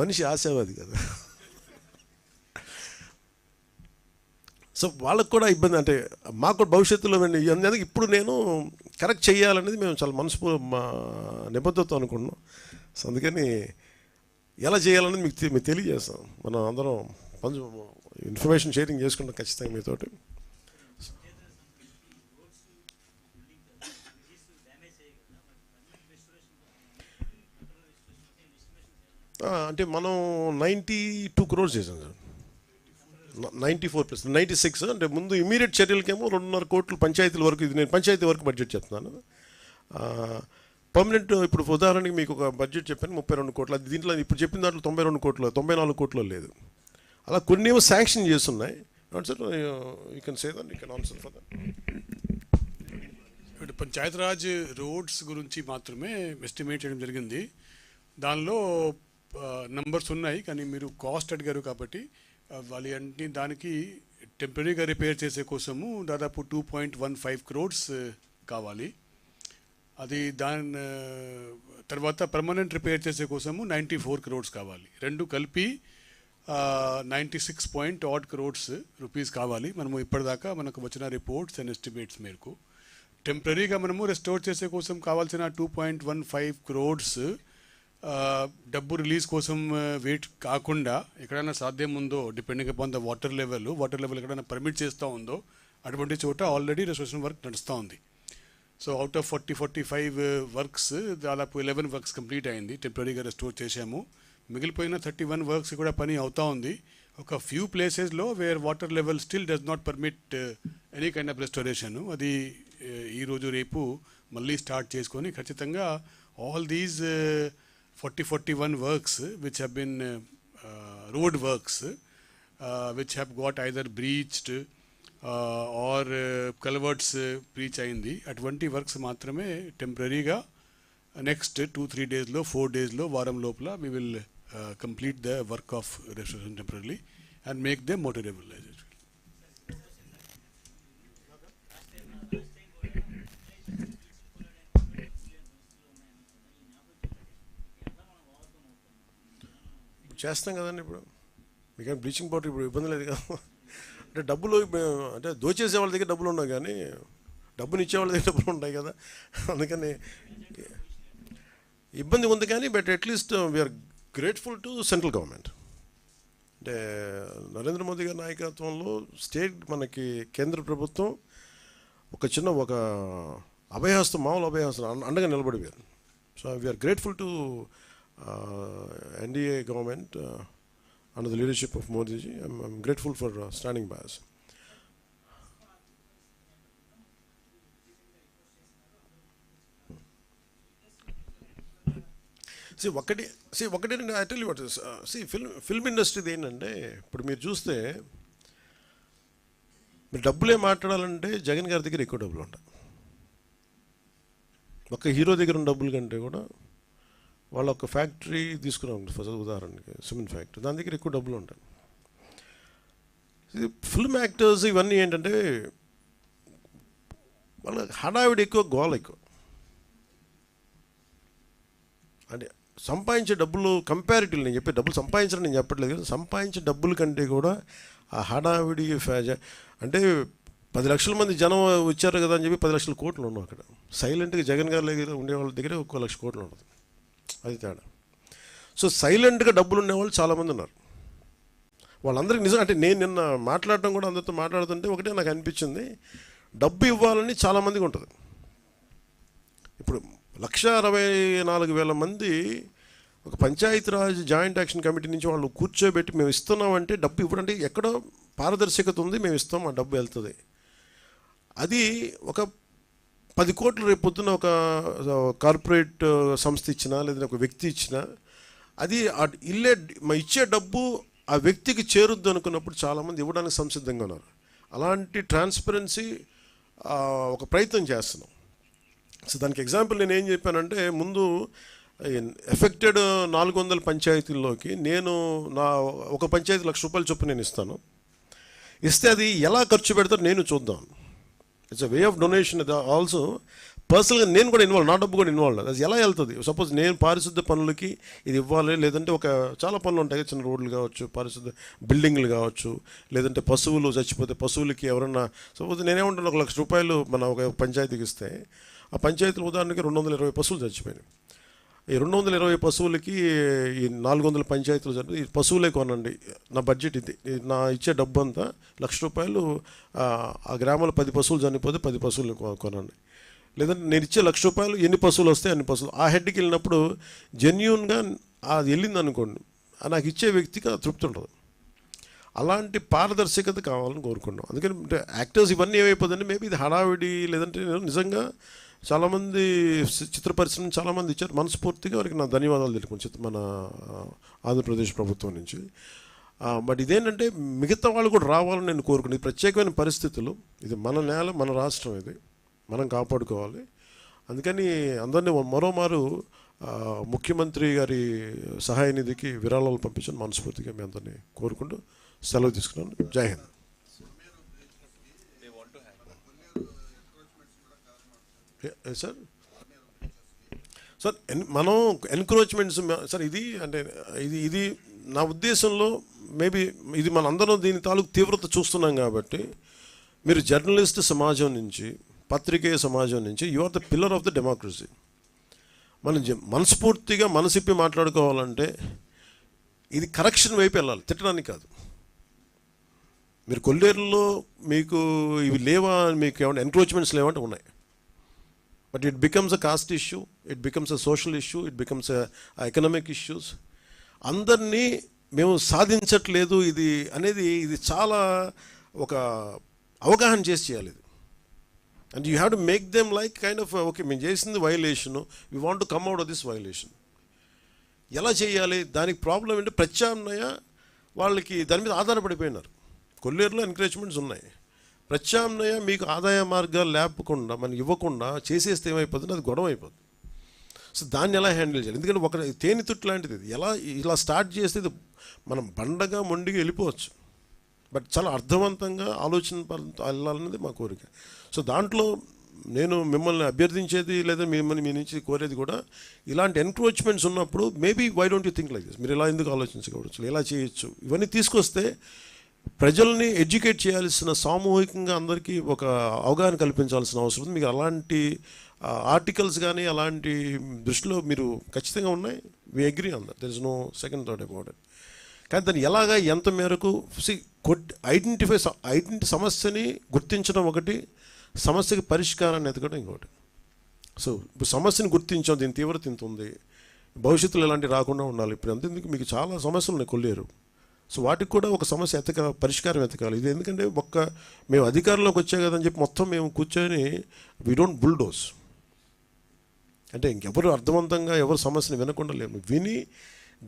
మనిషి ఆశావాది కదా. సో వాళ్ళకు కూడా ఇబ్బంది, అంటే మాకు భవిష్యత్తులో అందుకే ఇప్పుడు నేను కరెక్ట్ చేయాలనేది మేము చాలా మా నిబద్ధత అనుకున్నాం. సో అందుకని ఎలా చేయాలనేది మీకు తెలియజేస్తాం. మనం అందరం ఇన్ఫర్మేషన్ షేరింగ్ చేసుకుంటాం ఖచ్చితంగా మీతోటి. అంటే మనం 92 crores చేసాం సార్, 94+, 96. అంటే ముందు ఇమీడియట్ చర్యలకేమో 2.5 కోట్లు పంచాయతీల వరకు. ఇది నేను పంచాయతీ వరకు బడ్జెట్ చెప్తున్నాను. పర్మనెంట్ ఇప్పుడు ఉదాహరణకి మీకు ఒక బడ్జెట్ చెప్పాను 32 కోట్లు. అది దీంట్లో ఇప్పుడు చెప్పిన దాంట్లో 92 కోట్లు, 94 కోట్లు లేదు. అలా కొన్ని ఏమో శాంక్షన్ చేస్తున్నాయి, sir you can say that, you can answer for that. ఇప్పుడు పంచాయతీరాజ్ రోడ్స్ గురించి మాత్రమే ఎస్టిమేట్ చేయడం జరిగింది. దానిలో నంబర్స్ ఉన్నాయి, కానీ మీరు కాస్ట్ అడిగారు కాబట్టి వాళ్ళు అన్ని దానికి టెంపరీగా రిపేర్ చేసే కోసము దాదాపు 2.15 crores కావాలి. అది దాని తర్వాత పర్మనెంట్ రిపేర్ చేసే కోసము 94 crores కావాలి. రెండు కలిపి 96 crores రూపీస్ కావాలి. మనము ఇప్పటిదాకా మనకు వచ్చిన రిపోర్ట్స్ అండ్ ఎస్టిమేట్స్ మేరకు టెంపరీగా మనము రెస్టోర్ చేసే కోసం కావాల్సిన 2.15 crores డబ్బు రిలీజ్ కోసం వెయిట్ కాకుండా ఎక్కడైనా సాధ్యం ఉందో, depending upon the water level ఎక్కడైనా పర్మిట్ చేస్తూ ఉందో అటువంటి చోట ఆల్రెడీ రెస్టోరేషన్ వర్క్ నడుస్తూ ఉంది. సో అవుట్ ఆఫ్ 45 వర్క్స్ దాదాపు 11 వర్క్స్ కంప్లీట్ అయింది, టెంపరీగా రెస్టోర్ చేశాము. మిగిలిపోయిన 31 వర్క్స్ కూడా పని అవుతూ ఉంది. ఒక ఫ్యూ ప్లేసెస్లో wear water level still does not permit any kind of restoration, అది ఈరోజు రేపు మళ్ళీ స్టార్ట్ చేసుకొని ఖచ్చితంగా all these 41 works which have been road works which have got either breached or culverts breach అయింది, అటువంటి వర్క్స్ మాత్రమే టెంపరీగా నెక్స్ట్ 2-3 daysలో 4 daysలో వారం లోపల we will complete the work of restoration temporarily and make them motorable. చేస్తాం కదండి. ఇప్పుడు మీకు బ్లీచింగ్ పౌడర్ ఇప్పుడు ఇబ్బంది లేదు కదా. అంటే డబ్బులు అంటే దోచేసే వాళ్ళ దగ్గర డబ్బులు ఉన్నాయి, కానీ డబ్బుని ఇచ్చే వాళ్ళ దగ్గర డబ్బులు ఉంటాయి కదా, అందుకని ఇబ్బంది ఉంది. కానీ but at least we are grateful to central government. అంటే నరేంద్ర మోదీ గారి నాయకత్వంలో స్టేట్ మనకి కేంద్ర ప్రభుత్వం ఒక అభయహస్తం, మామూలు అభయహస్తం అండగా నిలబడిపోయారు. So we are grateful to NDA government under the leadership of Modi ji. I'm grateful for standing by us. ఒకటి I tell you what is, film industry ఏంటంటే ఇప్పుడు మీరు చూస్తే మీరు డబ్బులే మాట్లాడాలంటే జగన్ గారి దగ్గర ఎక్కువ డబ్బులు ఉంటాయి. ఒక హీరో దగ్గర ఉన్న డబ్బుల కంటే కూడా వాళ్ళ ఒక ఫ్యాక్టరీ తీసుకున్నాం ఫస్ట్ ఉదాహరణకి, సిమెంట్ ఫ్యాక్టరీ, దాని దగ్గర ఎక్కువ డబ్బులు ఉంటాయి. ఫిల్మ్ యాక్టర్స్ ఇవన్నీ ఏంటంటే వాళ్ళ హడావిడి ఎక్కువ, గోల ఎక్కువ. అంటే సంపాదించే డబ్బులు కంపారిటివ్, నేను చెప్పే డబ్బులు సంపాదించడం నేను చెప్పట్లేదు కదా, సంపాదించే డబ్బుల కంటే కూడా ఆ హడావిడి అంటే 10 లక్షల మంది జనం వచ్చారు కదా అని చెప్పి 10 లక్షల కోట్లు ఉన్నాం అక్కడ. సైలెంట్గా జగన్ గారి దగ్గర ఉండే వాళ్ళ దగ్గర 1 లక్ష కోట్లు ఉంటుంది, అది తేడా. సో సైలెంట్గా డబ్బులు ఉండేవాళ్ళు చాలామంది ఉన్నారు. వాళ్ళందరికీ నిజం అంటే నేను నిన్న మాట్లాడటం కూడా అందరితో మాట్లాడుతుంటే ఒకటే నాకు అనిపించింది, డబ్బు ఇవ్వాలని చాలామందికి ఉంటుంది. ఇప్పుడు 1,64,000 మంది ఒక పంచాయతీరాజ్ జాయింట్ యాక్షన్ కమిటీ నుంచి వాళ్ళు కూర్చోబెట్టి మేము ఇస్తున్నామంటే డబ్బు ఇవ్వడంటే ఎక్కడో పారదర్శకత ఉంది, మేము ఇస్తాం, ఆ డబ్బు వెళ్తుంది. అది ఒక 10 కోట్లు రేపు పొద్దున్న ఒక కార్పొరేట్ సంస్థ ఇచ్చినా లేదంటే ఒక వ్యక్తి ఇచ్చినా అది ఇచ్చే డబ్బు ఆ వ్యక్తికి చేరుద్దు అనుకున్నప్పుడు చాలామంది ఇవ్వడానికి సంసిద్ధంగా ఉన్నారు. అలాంటి ట్రాన్స్పరెన్సీ ఒక ప్రయత్నం చేస్తున్నాం. సో దానికి ఎగ్జాంపుల్ నేను ఏం చెప్పానంటే, ముందు ఎఫెక్టెడ్ 400 పంచాయతీల్లోకి నేను ఒక పంచాయతీ ₹1,00,000 చొప్పున నేను ఇస్తాను. ఇస్తే అది ఎలా ఖర్చు పెడతారో నేను చూద్దాం. It's a way of donation. Also పర్సనల్గా నేను కూడా ఇన్వాల్వ్, నా డబ్బు కూడా ఇన్వాల్వ్. అది ఎలా వెళ్తుంది? సపోజ్ నేను పారిశుద్ధ పనులకి ఇది ఇవ్వాలి, లేదంటే చాలా పనులు ఉంటాయి, చిన్న రోడ్లు కావచ్చు, పారిశుద్ధ బిల్డింగ్లు కావచ్చు, లేదంటే పశువులు చచ్చిపోతే పశువులకి ఎవరన్నా, సపోజ్ నేనేమంటాను ₹1,00,000 మన ఒక పంచాయతీకి ఇస్తే ఆ పంచాయతీల ఉదాహరణకి 220 పశువులు చచ్చిపోయినాయి. ఈ 220 పశువులకి ఈ 400 పంచాయతీలు జరిపి ఈ పశువులే కొనండి, నా బడ్జెట్ ఇది, నా ఇచ్చే డబ్బు అంతా ₹1,00,000, ఆ గ్రామంలో 10 పశువులు చనిపోతే 10 పశువులు కొనండి. లేదంటే నేను ఇచ్చే ₹1,00,000 ఎన్ని పశువులు వస్తాయి అన్ని పశువులు. ఆ హెడ్కి వెళ్ళినప్పుడు జెన్యూన్గా అది వెళ్ళింది అనుకోండి, నాకు ఇచ్చే వ్యక్తికి తృప్తి ఉంటుంది. అలాంటి పారదర్శకత కావాలని కోరుకున్నాం. అందుకని యాక్టర్స్ ఇవన్నీ ఏమైపోతుందంటే మేబీ ఇది హడావిడి, లేదంటే నిజంగా చాలామంది చిత్ర పరిశ్రమ చాలామంది ఇచ్చారు, మనస్ఫూర్తిగా వారికి నా ధన్యవాదాలు తెలుపుకుంటాను మన ఆంధ్రప్రదేశ్ ప్రభుత్వం నుంచి. బట్ ఇదేంటంటే మిగతా వాళ్ళు కూడా రావాలని నేను కోరుకున్నాను. ఇది ప్రత్యేకమైన పరిస్థితులు, ఇది మన నేల, మన రాష్ట్రం, ఇది మనం కాపాడుకోవాలి. అందుకని అందరినీ మరోమారు ముఖ్యమంత్రి గారి సహాయ నిధికి విరాళాలు పంపించని మనస్ఫూర్తిగా మీ అందరినీ కోరుకుంటూ సెలవు తీసుకున్నాను. జై హింద్. సార్ సార్ మనం ఎన్క్రోచ్మెంట్స్ సార్, ఇది అంటే ఇది నా ఉద్దేశంలో మేబీ ఇది మన అందరం దీని తాలూకు తీవ్రత చూస్తున్నాం కాబట్టి, మీరు జర్నలిస్ట్ సమాజం నుంచి, పత్రికేయ సమాజం నుంచి, you are the pillar of the democracy. మనం మనస్ఫూర్తిగా మనసిప్పి మాట్లాడుకోవాలంటే ఇది కరెక్షన్ వైపు వెళ్ళాలి, తిట్టడానికి కాదు. మీరు కొల్లేరులో మీకు ఇవి లేవా, మీకు ఏమైనా ఎన్క్రోచ్మెంట్స్ లేవంటే ఉన్నాయి. But it becomes a cost issue, it becomes a social issue, it becomes economic issues. అందరినీ మేము సాధించట్లేదు ఇది అనేది, ఇది చాలా ఒక అవగాహన చేసి చేయాలి ఇది. And you have to make them like kind of okay, మేము చేసింది violation, we want to come out of this violation. ఎలా చేయాలి, దానికి ప్రాబ్లం ఏంటంటే ప్రత్యామ్నాయ వాళ్ళకి దాని మీద ఆధారపడిపోయినారు. కొల్లేరులో ఎంకరేజ్మెంట్స్ ఉన్నాయి, ప్రత్యామ్నాయ మీకు ఆదాయ మార్గాలు లేపకుండా మనకి ఇవ్వకుండా చేసేస్తే ఏమైపోతుంది, అది గొడవ అయిపోతుంది. సో దాన్ని ఎలా హ్యాండిల్ చేయాలి, ఎందుకంటే ఒక తేనెతుట్టు లాంటిది ఇది. ఎలా ఇలా స్టార్ట్ చేస్తే ఇది మనం బండగా మొండిగా వెళ్ళిపోవచ్చు, బట్ చాలా అర్థవంతంగా ఆలోచన వెళ్ళాలనేది మా కోరిక. సో దాంట్లో నేను మిమ్మల్ని అభ్యర్థించేది లేదా మిమ్మల్ని మీ నుంచి కోరేది కూడా, ఇలాంటి ఎన్క్రోచ్మెంట్స్ ఉన్నప్పుడు maybe why don't you think like this, మీరు ఇలా ఎందుకు ఆలోచించకూడదు, ఎలా చేయొచ్చు, ఇవన్నీ తీసుకొస్తే ప్రజల్ని ఎడ్యుకేట్ చేయాల్సిన, సామూహికంగా అందరికీ ఒక అవగాహన కల్పించాల్సిన అవసరం ఉంది. మీకు అలాంటి ఆర్టికల్స్ కానీ అలాంటి దృష్టిలో మీరు ఖచ్చితంగా ఉన్నాయి. We agree on that, there is no second thought about it. కానీ దాన్ని ఎలాగా ఎంత మేరకు ఐడెంటిఫై సమస్యని గుర్తించడం ఒకటి, సమస్యకి పరిష్కారాన్ని ఎతకడం ఇంకోటి. సో ఇప్పుడు సమస్యను గుర్తించాం, దీని తీవ్రత ఇంత ఉంది, భవిష్యత్తులో ఇలాంటివి రాకుండా ఉండాలి. ఇప్పుడు అంతేందుకు మీకు చాలా సమస్యలు ఉన్నాయి కొల్లేరు. సో వాటికి కూడా ఒక సమస్య పరిష్కారం ఎతకాలి. ఇది ఎందుకంటే మేము అధికారంలోకి వచ్చే కదని చెప్పి మొత్తం మేము కూర్చొని వీ డోంట్ బుల్డోస్, అంటే ఇంకెవరు అర్థవంతంగా ఎవరు సమస్యను వినకుండా లేము, విని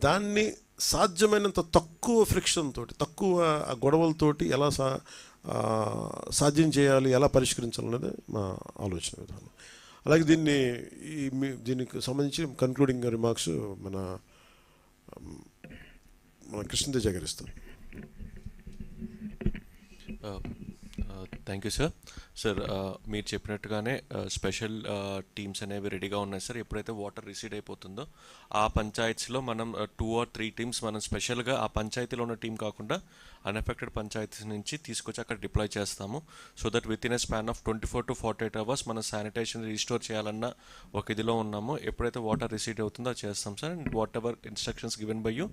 దాన్ని సాధ్యమైనంత తక్కువ ఫ్రిక్షన్ తోటి, తక్కువ గొడవలతోటి ఎలా సాధ్యం చేయాలి, ఎలా పరిష్కరించాలనేది మా ఆలోచన విధానం. అలాగే దీనికి సంబంధించి కన్క్లూడింగ్ రిమార్క్స్ మన కృష్ణతేజ గారు ఇస్తారు. Thank you sir. సార్ మీరు చెప్పినట్టుగానే స్పెషల్ టీమ్స్ అనేవి రెడీగా ఉన్నాయి సార్. ఎప్పుడైతే వాటర్ రిసీడ్ అయిపోతుందో ఆ పంచాయత్స్లో మనం 2 or 3 టీమ్స్ మనం స్పెషల్గా ఆ పంచాయతీలో ఉన్న టీం కాకుండా అన్ఎఫెక్టెడ్ పంచాయతీస్ నుంచి తీసుకొచ్చి అక్కడ డిప్లాయ్ చేస్తాము. So that with in a span of 24 to 48 hours మనం శానిటేషన్ రీస్టోర్ చేయాలన్న ఒక ఇదిలో ఉన్నాము. ఎప్పుడైతే వాటర్ రిసీడ్ అవుతుందో అది చేస్తాం sir. And whatever instructions given by you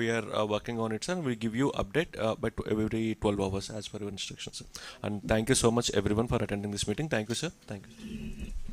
we are working on it sir. We give you update by every 12 hours as per your instructions. And thank you so much everyone for attending this meeting. Thank you sir. Thank you.